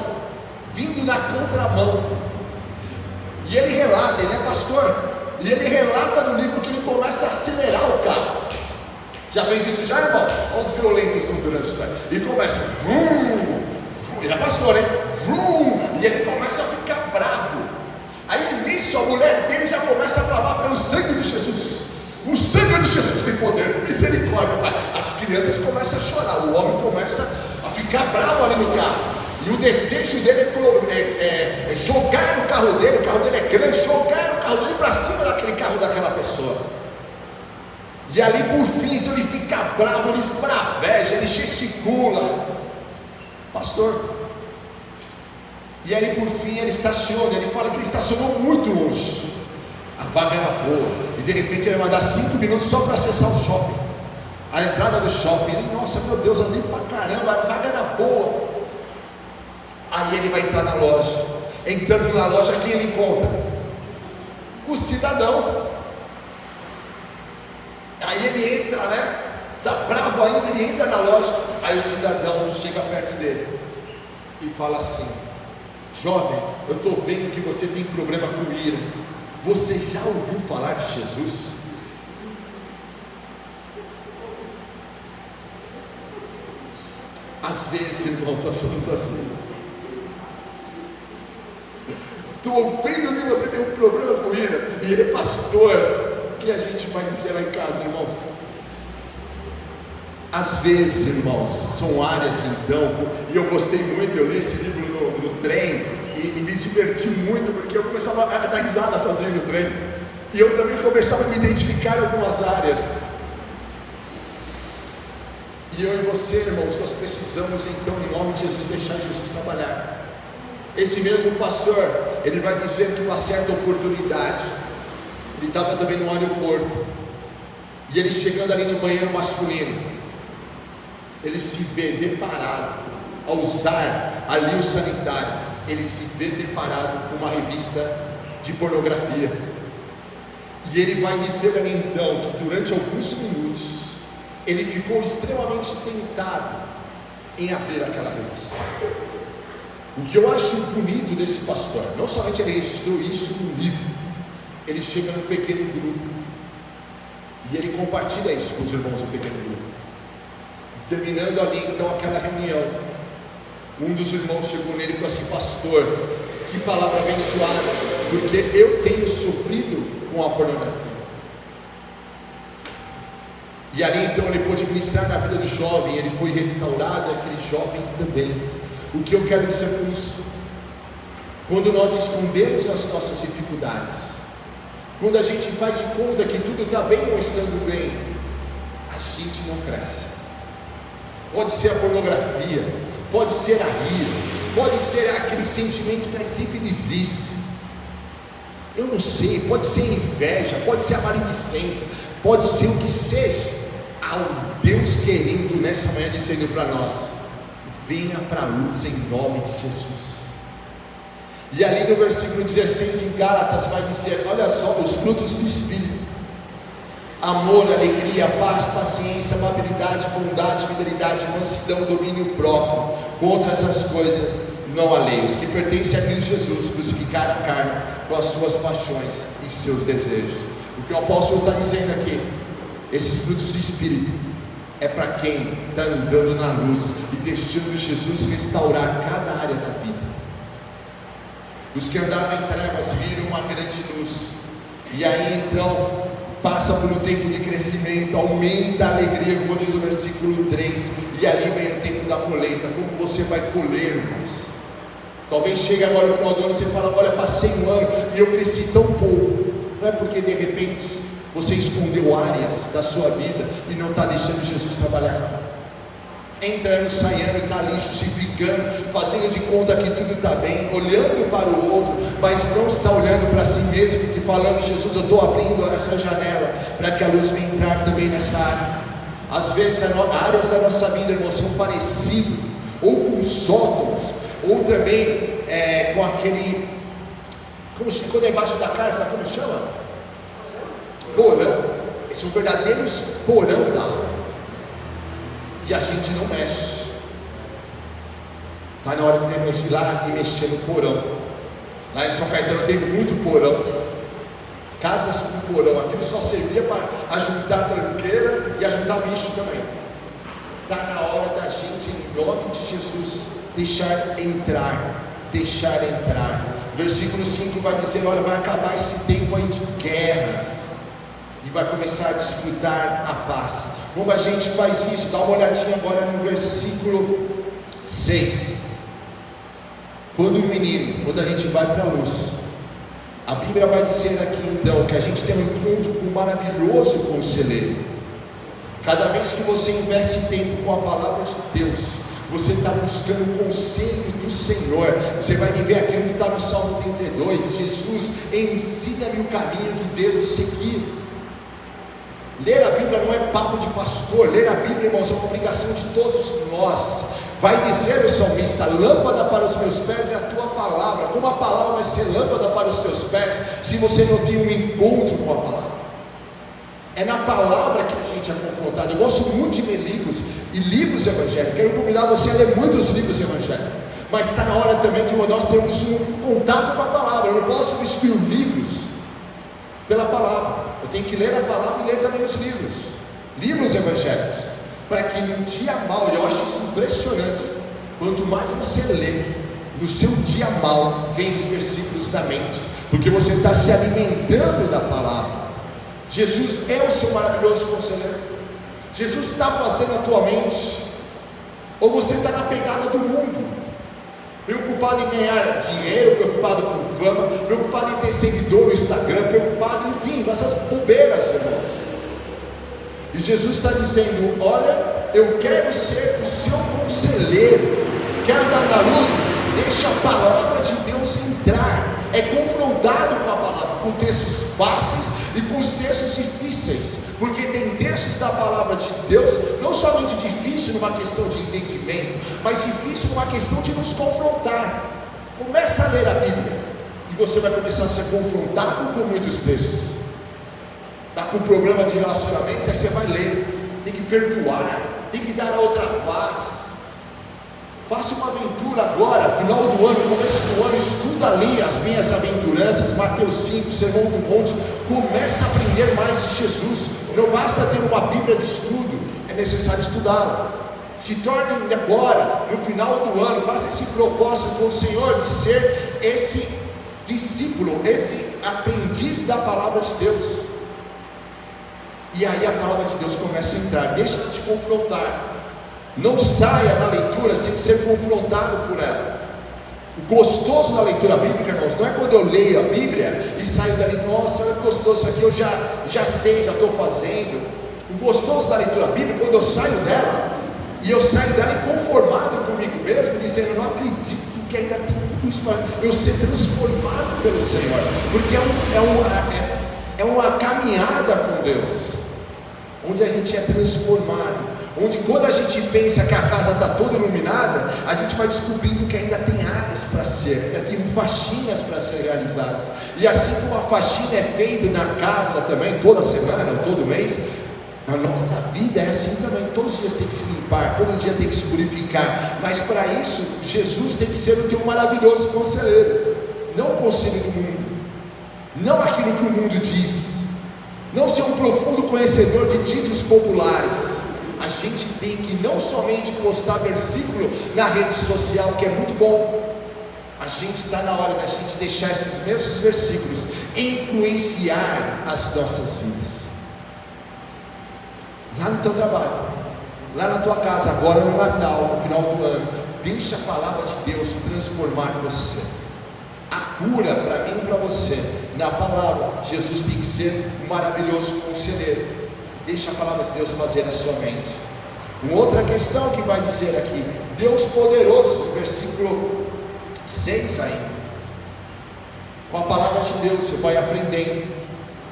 vindo na contramão. E ele relata, ele é pastor, e ele relata no livro que ele começa a acelerar o carro. Já fez isso já, irmão? Olha os violentos no trânsito, né? E começa, vrum, ele é pastor, hein? Vrum, e ele começa a ficar bravo. Aí nisso a mulher dele já começa a clamar pelo sangue de Jesus. O sangue de Jesus tem poder, misericórdia, pai. As crianças começam a chorar, o homem começa a ficar bravo ali no carro. E o desejo dele é jogar no carro dele, o carro dele é grande, jogar o carro dele para cima daquele carro daquela pessoa. E ali por fim, então ele fica bravo, ele esbraveja, ele gesticula. Pastor. E aí por fim ele estaciona, ele fala que ele estacionou muito longe. A vaga era boa, e de repente ele vai dar 5 minutos só para acessar o shopping, a entrada do shopping. Ele, nossa, meu Deus, andei pra caramba, a vaga era boa. Aí ele vai entrar na loja. Entrando na loja, quem ele encontra? O cidadão. Aí ele entra, né? Está bravo ainda, ele entra na loja. Aí o cidadão chega perto dele e fala assim: jovem, eu estou vendo que você tem problema com ira. Você já ouviu falar de Jesus? Às vezes, irmãos, nós somos assim. Estou ouvindo que você tem um problema com ira, e ele é pastor. O que a gente vai dizer lá em casa, irmãos? Às vezes, irmãos, são áreas então, e eu gostei muito, eu li esse livro no trem, e me diverti muito, porque eu começava a dar risada sozinho no trem, e eu também começava a me identificar em algumas áreas. E eu e você, irmãos, nós precisamos então, em nome de Jesus, deixar Jesus trabalhar. Esse mesmo pastor, ele vai dizer que uma certa oportunidade, ele estava também no aeroporto, e ele chegando ali no banheiro masculino, ele se vê deparado, ao usar ali o sanitário, ele se vê deparado com uma revista de pornografia. E ele vai dizer ali então que durante alguns minutos ele ficou extremamente tentado em abrir aquela revista. O que eu acho bonito desse pastor, não somente ele registrou isso no livro, ele chega num pequeno grupo e ele compartilha isso com os irmãos do pequeno grupo. E terminando ali então aquela reunião, um dos irmãos chegou nele e falou assim: pastor, que palavra abençoada, porque eu tenho sofrido com a pornografia. E ali então ele pôde ministrar na vida do jovem, ele foi restaurado, aquele jovem também. O que eu quero dizer com isso? Quando nós escondemos as nossas dificuldades, quando a gente faz de conta que tudo está bem ou estando bem, a gente não cresce. Pode ser a pornografia, pode ser a ira, pode ser aquele sentimento que sempre existe. Eu não sei, pode ser inveja, pode ser a maledicência, pode ser o que seja. Há um Deus querendo nessa manhã dizendo para nós: venha para a luz em nome de Jesus. E ali no versículo 16 em Gálatas vai dizer, olha só, os frutos do Espírito: amor, alegria, paz, paciência, amabilidade, bondade, fidelidade, mansidão, domínio próprio. Contra essas coisas não há lei. Os que pertencem a Cristo Jesus crucificaram a carne com as suas paixões e seus desejos. O que o apóstolo está dizendo aqui, esses frutos do Espírito é para quem está andando na luz e deixando Jesus restaurar cada área da vida. Os que andavam em trevas viram uma grande luz, e aí então passa por um tempo de crescimento, aumenta a alegria, como diz o versículo 3, e ali vem o tempo da colheita. Como você vai colher, irmãos? Talvez chegue agora o final do ano e você fala: olha, passei um ano e eu cresci tão pouco. Não é porque de repente você escondeu áreas da sua vida e não está deixando Jesus trabalhar. entrando, saindo, está ali justificando, fazendo de conta que tudo está bem, olhando para o outro, mas não está olhando para si mesmo e falando: Jesus, eu estou abrindo essa janela para que a luz venha entrar também nessa área. Às vezes áreas da nossa vida, irmãos, são parecidas, ou com sótãos, ou também com aquele, quando é embaixo da casa, como chama? Porão. São verdadeiros porão da alma. E a gente não mexe. Está na hora de ir lá e mexer no porão. Lá em São Caetano tem muito porão. Casas com porão. Aquilo só servia para ajuntar tranqueira e ajuntar bicho também. Está na hora da gente, em nome de Jesus, deixar entrar. Deixar entrar. Versículo 5 vai dizer: olha, vai acabar esse tempo aí de guerras e vai começar a desfrutar a paz. Como a gente faz isso? Dá uma olhadinha agora no versículo 6. Quando a gente vai para a luz, a Bíblia vai dizer aqui então que a gente tem um encontro com um maravilhoso conselheiro. Cada vez que você investe tempo com a palavra de Deus, você está buscando o conselho do Senhor. Você vai viver aquilo que está no Salmo 32: Jesus, ensina-me o caminho que devo seguir. Ler a Bíblia não é papo de pastor. Ler a Bíblia, irmãos, é uma obrigação de todos nós. Vai dizer o salmista: lâmpada para os meus pés é a tua palavra. Como a palavra vai ser lâmpada para os teus pés se você não tem um encontro com a palavra? É na palavra que a gente é confrontado. Eu gosto muito de ler livros e livros evangélicos. Quero convidar você a ler muitos livros evangélicos, mas está na hora também de nós termos um contato com a palavra. Eu não posso substituir livros pela palavra. Eu tenho que ler a palavra e ler também os livros evangélicos, para que no dia mau, eu acho isso impressionante, quanto mais você lê, no seu dia mau, vem os versículos da mente, porque você está se alimentando da palavra. Jesus é o seu maravilhoso conselheiro. Jesus está fazendo a tua mente, ou você está na pegada do mundo, preocupado em ganhar dinheiro, preocupado com fama, preocupado em ter seguidor no Instagram, preocupado, enfim, com essas bobeiras, irmãos. E Jesus está dizendo: olha, eu quero ser o seu conselheiro. Quer andar na luz? Deixa a palavra de Deus entrar. É confrontado com a palavra, com textos fáceis e com os textos difíceis, porque tem textos da palavra de Deus, não somente difícil numa questão de entendimento, mas difícil numa questão de nos confrontar. Começa a ler a Bíblia e você vai começar a ser confrontado com muitos textos. Está com um problema de relacionamento, aí você vai ler, tem que perdoar, tem que dar a outra face. Faça uma aventura agora, final do ano, começo do ano, estuda ali as minhas aventuranças, Mateus 5, Sermão do Monte. Começa a aprender mais de Jesus. Não basta ter uma Bíblia de estudo, é necessário estudá-la. Se torne agora, no final do ano, faça esse propósito com o Senhor de ser esse discípulo, esse aprendiz da palavra de Deus. E aí a palavra de Deus começa a entrar, deixa de te confrontar. Não saia da leitura sem ser confrontado por ela. O gostoso da leitura bíblica, irmãos, não é quando eu leio a Bíblia e saio dali: nossa, olha que gostoso, isso aqui eu já sei, já estou fazendo. O gostoso da leitura bíblica é quando eu saio dela, e eu saio dela inconformado comigo mesmo, dizendo: não acredito que ainda tem tudo isso para eu ser transformado pelo Senhor, porque é uma caminhada com Deus, onde a gente é transformado, onde quando a gente pensa que a casa está toda iluminada, a gente vai descobrindo que ainda tem áreas para ser, ainda tem faxinas para ser realizadas. E assim como a faxina é feita na casa também, toda semana, todo mês, a nossa vida é assim também. Todos os dias tem que se limpar, todo dia tem que se purificar. Mas para isso, Jesus tem que ser o teu maravilhoso conselheiro, não o conselho do mundo, não aquilo que o mundo diz, não ser um profundo conhecedor de títulos populares. A gente tem que não somente postar versículo na rede social, que é muito bom. A gente está na hora da gente deixar esses mesmos versículos influenciar as nossas vidas. Lá no teu trabalho, lá na tua casa, agora no Natal, no final do ano, deixa a palavra de Deus transformar você. A cura para mim e para você, na palavra. Jesus tem que ser um maravilhoso conselheiro. Deixa a palavra de Deus fazer na sua mente. Uma outra questão que vai dizer aqui, Deus poderoso, versículo 6 ainda. Com a palavra de Deus você vai aprendendo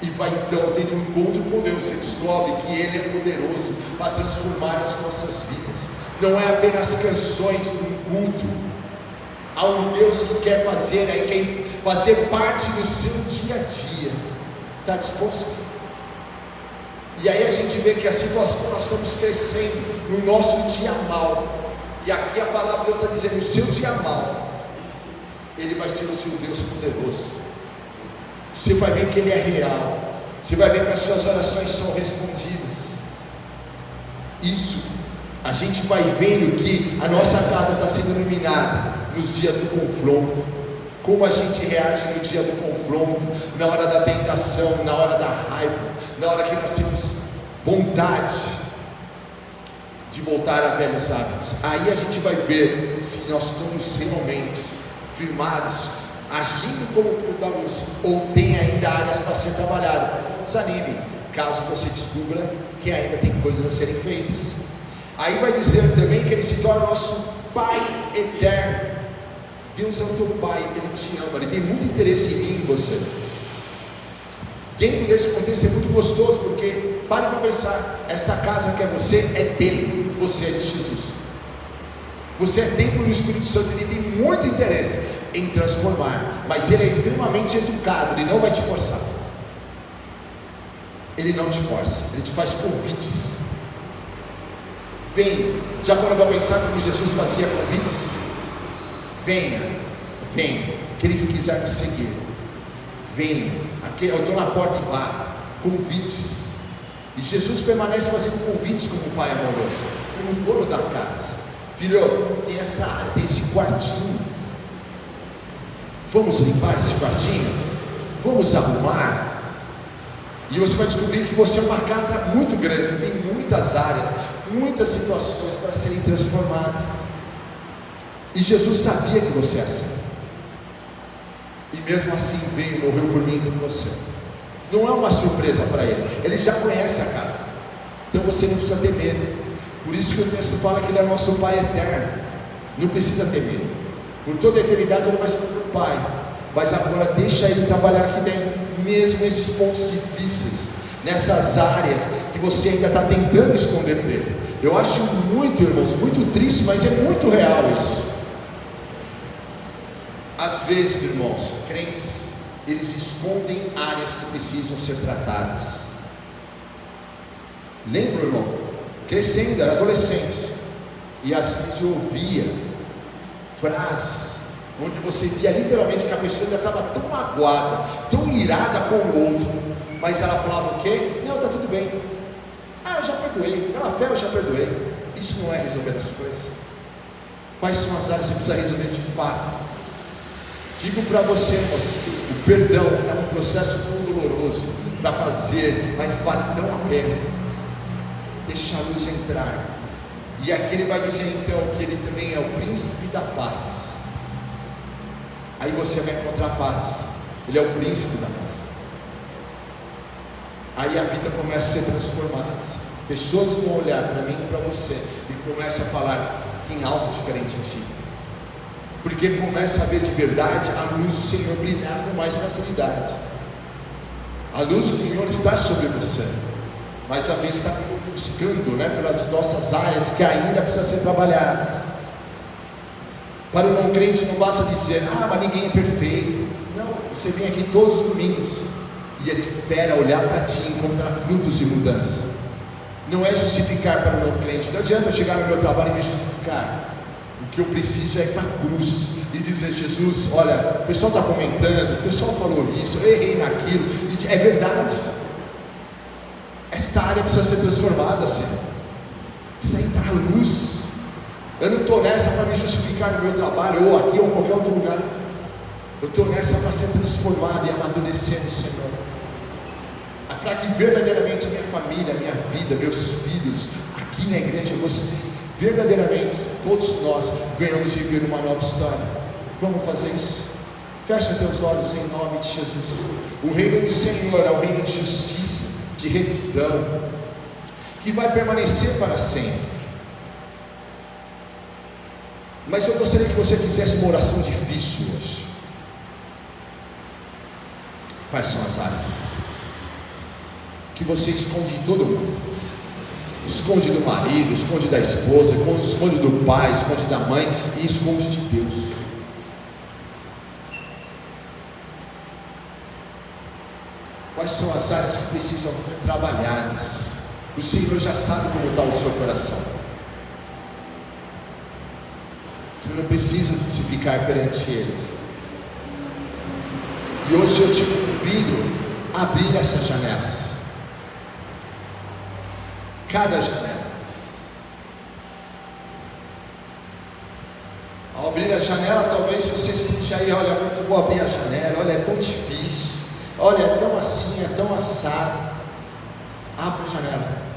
e vai então tendo um encontro com Deus. Você descobre que Ele é poderoso para transformar as nossas vidas. Não é apenas canções num culto. Há um Deus que quer fazer parte do seu dia a dia. Está disposto? E aí a gente vê que a situação, nós estamos crescendo no nosso dia mal. E aqui a palavra de Deus está dizendo: o seu dia mal, Ele vai ser o seu Deus poderoso. Você vai ver que Ele é real. Você vai ver que as suas orações são respondidas. Isso, a gente vai vendo que a nossa casa está sendo iluminada nos dias do confronto. Como a gente reage no dia do confronto, na hora da tentação, na hora da raiva, na hora que nós temos vontade de voltar a velhos hábitos. Aí a gente vai ver se nós estamos realmente firmados, agindo como filho da luz, ou tem ainda áreas para ser trabalhadas. Mas não desanime, caso você descubra que ainda tem coisas a serem feitas. Aí vai dizer também que Ele se torna nosso Pai eterno. Deus é o teu Pai, Ele te ama, Ele tem muito interesse em mim e em você. Dentro desse contexto é muito gostoso, porque pare para pensar, esta casa que é você é dele, você é de Jesus. Você é templo do Espírito Santo. Ele tem muito interesse em transformar, mas Ele é extremamente educado, Ele não vai te forçar. Ele não te força, Ele te faz convites. Vem, já parou para pensar como Jesus fazia convites? Venha, aquele que quiser me seguir, venha, eu estou na porta e bato, convites. E Jesus permanece fazendo convites como Pai amoroso, como dono da casa. Filho, tem esta área, tem esse quartinho, vamos limpar esse quartinho, vamos arrumar. E você vai descobrir que você é uma casa muito grande, tem muitas áreas, muitas situações para serem transformadas. E Jesus sabia que você é assim, e mesmo assim veio e morreu por mim e por você. Não é uma surpresa para Ele, Ele já conhece a casa, então você não precisa ter medo. Por isso que o texto fala que Ele é nosso Pai eterno. Não precisa ter medo, por toda a eternidade Ele vai ser teu Pai. Mas agora deixa Ele trabalhar aqui dentro, mesmo nesses pontos difíceis, nessas áreas que você ainda está tentando esconder dele. Eu acho muito, irmãos, muito triste, mas é muito real isso. Às vezes, irmãos, crentes, eles escondem áreas que precisam ser tratadas. Lembra, irmão? Crescendo, era adolescente, e às vezes eu ouvia frases onde você via literalmente que a pessoa ainda estava tão magoada, tão irada com o outro, mas ela falava o quê? Não, está tudo bem. Eu já perdoei, pela fé eu já perdoei. Isso não é resolver as coisas. Quais são as áreas que você precisa resolver de fato? Digo para você, o perdão é um processo tão doloroso para fazer, mas vale tão a pena. Deixa a luz entrar. E aqui ele vai dizer então que ele também é o príncipe da paz. Aí você vai encontrar paz. Ele é o príncipe da paz. Aí a vida começa a ser transformada. Pessoas vão olhar para mim e para você e começam a falar: tem algo diferente em ti. Porque começa a ver de verdade a luz do Senhor brilhar com mais facilidade. A luz do Senhor está sobre você, mas às vezes está ofuscando, pelas nossas áreas que ainda precisam ser trabalhadas. Para o não crente não basta dizer: mas ninguém é perfeito. Não, você vem aqui todos os domingos e Ele espera olhar para ti e encontrar frutos de mudança. Não é justificar para o não crente. Não adianta eu chegar no meu trabalho e me justificar. O que eu preciso é ir para a cruz e dizer: Jesus, olha, o pessoal está comentando, o pessoal falou isso, eu errei naquilo, e é verdade. Esta área precisa ser transformada, Senhor. Precisa entrar a luz. Eu não estou nessa para me justificar no meu trabalho, ou aqui, ou em qualquer outro lugar. Eu estou nessa para ser transformado e amadurecer no Senhor, para que verdadeiramente a minha família, a minha vida, meus filhos, aqui na igreja, vocês, verdadeiramente, todos nós venhamos viver uma nova história. Vamos fazer isso? Fecha teus olhos em nome de Jesus. O reino do Senhor é um reino de justiça, de retidão, que vai permanecer para sempre. Mas eu gostaria que você fizesse uma oração difícil hoje. Quais são as áreas que você esconde de todo mundo? Esconde do marido, esconde da esposa, esconde do pai, esconde da mãe e esconde de Deus. Quais são as áreas que precisam ser trabalhadas? O Senhor já sabe como está o seu coração. Você não precisa justificar perante Ele. E hoje eu te convido a abrir essas janelas. Cada janela. Ao abrir a janela, talvez você esteja aí, olha, eu vou abrir a janela, olha, é tão difícil, olha, é tão assim, é tão assado. Abra a janela.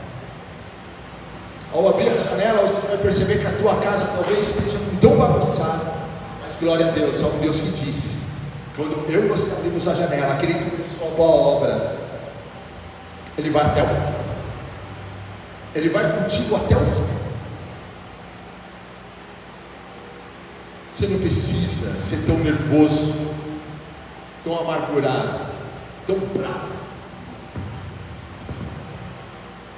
Ao abrir a janela, você vai perceber que a tua casa talvez esteja tão bagunçada, mas glória a Deus, é um Deus que diz, quando eu e você abrimos a janela, aquele que começou a boa obra, Ele vai até o fim. Ele vai contigo até o fim. Você não precisa ser tão nervoso, tão amargurado, tão bravo.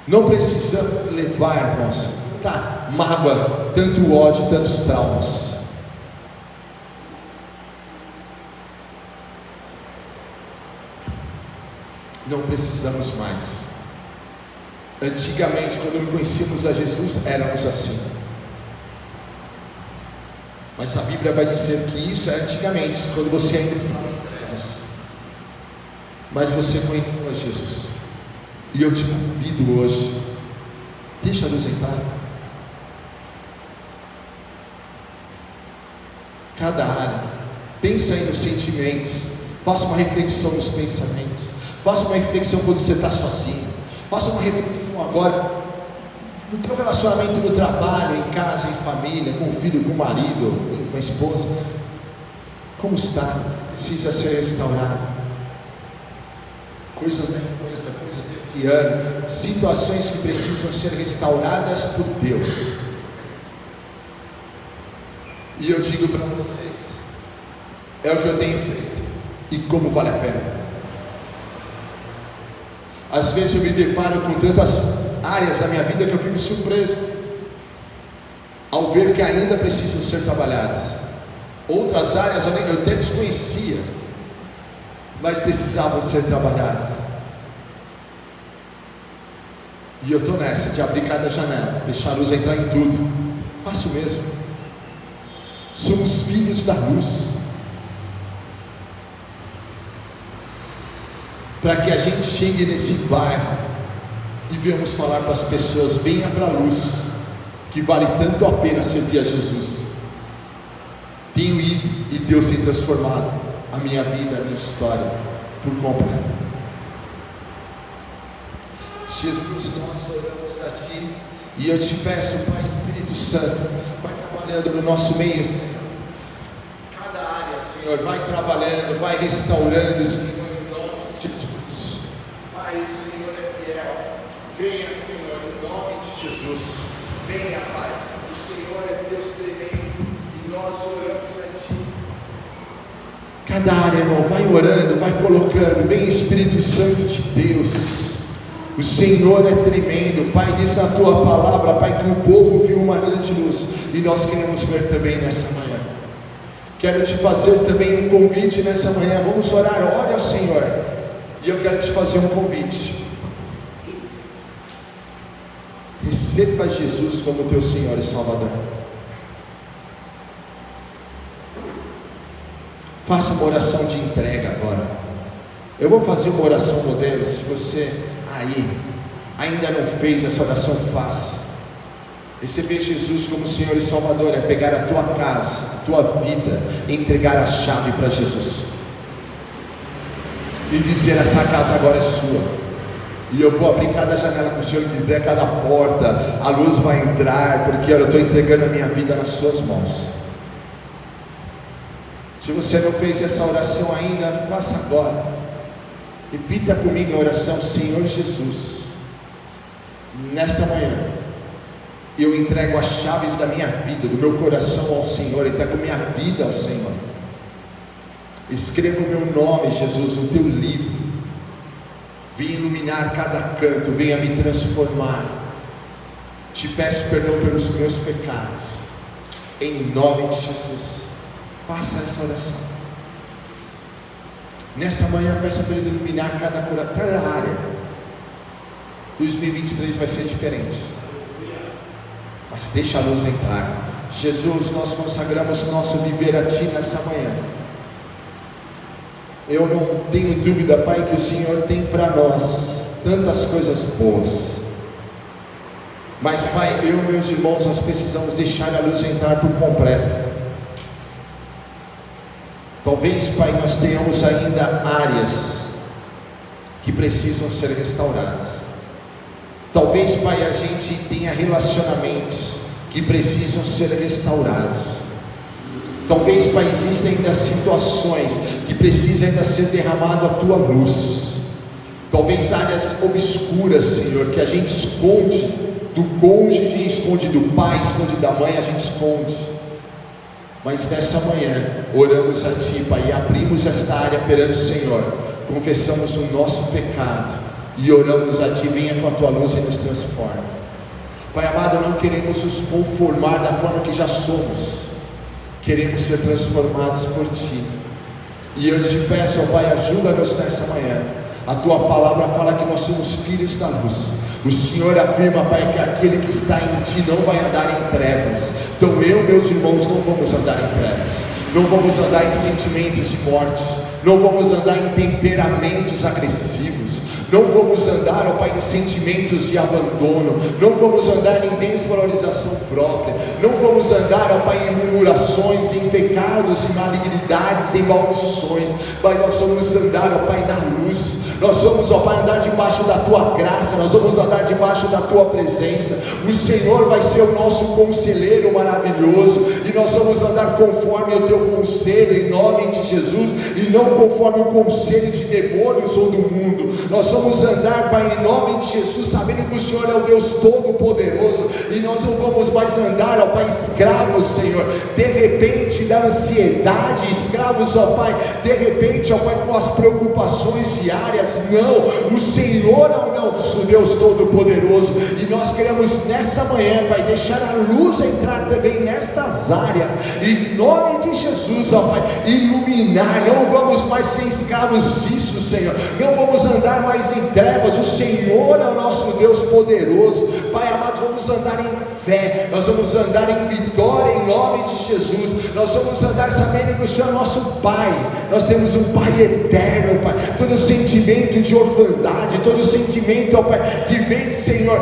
Não precisamos levar, irmãos, tanta mágoa, tanto ódio, tantos traumas. Não precisamos mais. Antigamente, quando conhecíamos a Jesus, éramos assim. Mas a Bíblia vai dizer que isso é antigamente, quando você ainda estava em trevas. Mas você conheceu a Jesus. E eu te convido hoje, deixa a luz entrar. Cada área, pensa aí nos sentimentos, faça uma reflexão nos pensamentos, faça uma reflexão quando você está sozinho. Faça uma reflexão agora no teu relacionamento no trabalho, em casa, em família, com o filho, com o marido, com a esposa. Como está? Precisa ser restaurado. Coisas da infância, coisas desse ano, situações que precisam ser restauradas por Deus. E eu digo para vocês, é o que eu tenho feito, e como vale a pena. Às vezes eu me deparo com tantas áreas da minha vida que eu fico surpreso ao ver que ainda precisam ser trabalhadas. Outras áreas eu até desconhecia, mas precisavam ser trabalhadas. E eu estou nessa de abrir cada janela, deixar a luz entrar em tudo. Faço mesmo. Somos filhos da luz. Para que a gente chegue nesse bairro e venhamos falar para as pessoas: venha para a luz, que vale tanto a pena servir a Jesus. Tenho ido e Deus tem transformado a minha vida, a minha história por completo. Jesus, nós oramos a Ti e eu te peço, Pai Espírito Santo, vai trabalhando no nosso meio, Senhor. Cada área, Senhor, vai trabalhando, vai restaurando, Senhor. Jesus, Pai, o Senhor é fiel. Venha, Senhor, em nome de Jesus. Venha, Pai. O Senhor é Deus tremendo e nós oramos a Ti. Cada área, irmão, vai orando, vai colocando. Vem, Espírito Santo de Deus. O Senhor é tremendo. Pai, diz na Tua palavra, Pai, que o povo viu uma grande luz e nós queremos ver também nessa manhã. Quero te fazer também um convite nessa manhã. Vamos orar, ore ao Senhor. E eu quero te fazer um convite. Receba Jesus como teu Senhor e Salvador. Faça uma oração de entrega agora. Eu vou fazer uma oração modelo. Se você aí ainda não fez essa oração, faça. Receber Jesus como Senhor e Salvador é pegar a tua casa, a tua vida, entregar a chave para Jesus e dizer: essa casa agora é sua, e eu vou abrir cada janela que o Senhor quiser, cada porta, a luz vai entrar, porque eu estou entregando a minha vida nas suas mãos. Se você não fez essa oração ainda, faça agora. Repita comigo a oração: Senhor Jesus, nesta manhã Eu entrego as chaves da minha vida, do meu coração ao Senhor, entrego minha vida ao Senhor. Escreva o meu nome, Jesus, no teu livro. Venha iluminar cada canto, venha me transformar. Te peço perdão pelos meus pecados, em nome de Jesus. Faça essa oração. Nessa manhã, peça para Ele iluminar cada área. 2023 vai ser diferente, mas deixa a luz entrar. Jesus, nós consagramos nosso viver a Ti nessa manhã. Eu não tenho dúvida, Pai, que o Senhor tem para nós tantas coisas boas, mas, Pai, eu e meus irmãos, nós precisamos deixar a luz entrar por completo. Talvez, Pai, nós tenhamos ainda áreas que precisam ser restauradas. Talvez, Pai, a gente tenha relacionamentos que precisam ser restaurados. Talvez, Pai, existam ainda situações que precisam ainda ser derramado a Tua luz. Talvez áreas obscuras, Senhor, que a gente esconde do cônjuge, esconde do pai, esconde da mãe, a gente esconde. Mas nessa manhã, oramos a Ti, Pai, e abrimos esta área perante o Senhor. Confessamos o nosso pecado e oramos a Ti, venha com a Tua luz e nos transforma. Pai amado, não queremos nos conformar da forma que já somos. Queremos ser transformados por Ti. E eu te peço, ó Pai, ajuda-nos nessa manhã. A Tua palavra fala que nós somos filhos da luz. O Senhor afirma, Pai, que aquele que está em Ti não vai andar em trevas. Então eu, meus irmãos, não vamos andar em trevas. Não vamos andar em sentimentos de morte. Não vamos andar em temperamentos agressivos. Não vamos andar, ó Pai, em sentimentos de abandono. Não vamos andar em desvalorização própria. Não vamos andar, ó Pai, em murmurações, em pecados, em malignidades, em maldições. Pai, nós vamos andar, ó Pai, na luz. Nós vamos, ó Pai, andar debaixo da Tua graça. Nós vamos andar debaixo da Tua presença. O Senhor vai ser o nosso conselheiro maravilhoso. E nós vamos andar conforme o Teu conselho, em nome de Jesus. E não conforme o conselho de demônios ou do mundo. Nós vamos andar, Pai, em nome de Jesus, sabendo que o Senhor é o Deus Todo-Poderoso, e nós não vamos mais andar, ó Pai, escravos, Senhor, de repente da ansiedade, escravos, ó Pai, de repente, ó Pai, com as preocupações diárias. Não, o Senhor é o nosso Deus Todo-Poderoso, e nós queremos nessa manhã, Pai, deixar a luz entrar também nestas áreas, e em nome de Jesus, ó Pai, iluminar. Não vamos mais ser escravos disso, Senhor. Não vamos andar mais em trevas. O Senhor é o nosso Deus poderoso. Pai amado, vamos andar em fé. Nós vamos andar em vitória em nome de Jesus. Nós vamos andar sabendo que o Senhor é nosso Pai. Nós temos um Pai eterno, Pai. Todo sentimento de orfandade, todo sentimento, ó Pai, que vem, Senhor,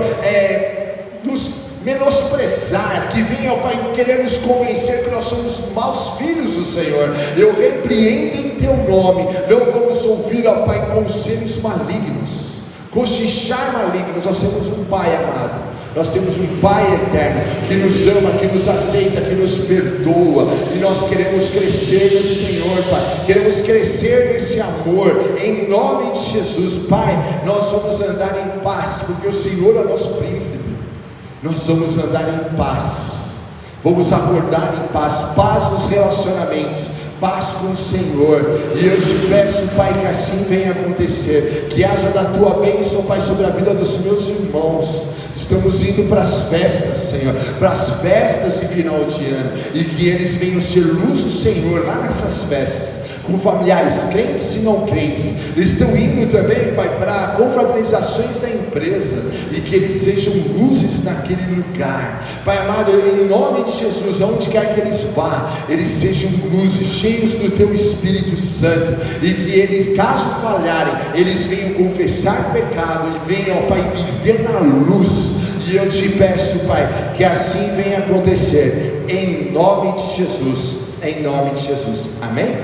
nos menosprezar, que venha, ó Pai, querer nos convencer que nós somos maus filhos do Senhor, eu repreendo em Teu nome. Não vamos ouvir, ó Pai, conselhos malignos, cochichar malignos. Nós temos um Pai amado, nós temos um Pai eterno, que nos ama, que nos aceita, que nos perdoa, e nós queremos crescer no Senhor, Pai, queremos crescer nesse amor, em nome de Jesus. Pai, nós vamos andar em paz, porque o Senhor é nosso príncipe. Nós vamos andar em paz, vamos acordar em paz, paz nos relacionamentos, paz com o Senhor. E eu te peço, Pai, que assim venha acontecer, que haja da Tua bênção, Pai, sobre a vida dos meus irmãos. Estamos indo para as festas, Senhor, para as festas de final de ano, e que eles venham ser luz do Senhor lá nessas festas, com familiares crentes e não crentes. Eles estão indo também, Pai, para confraternizações da empresa, e que eles sejam luzes naquele lugar. Pai amado, em nome de Jesus, aonde quer que eles vá, eles sejam luzes, cheios do Teu Espírito Santo, e que eles, caso falharem, eles venham confessar pecado e venham, ó Pai, viver na luz. E eu te peço, Pai, que assim venha acontecer, em nome de Jesus, em nome de Jesus, amém?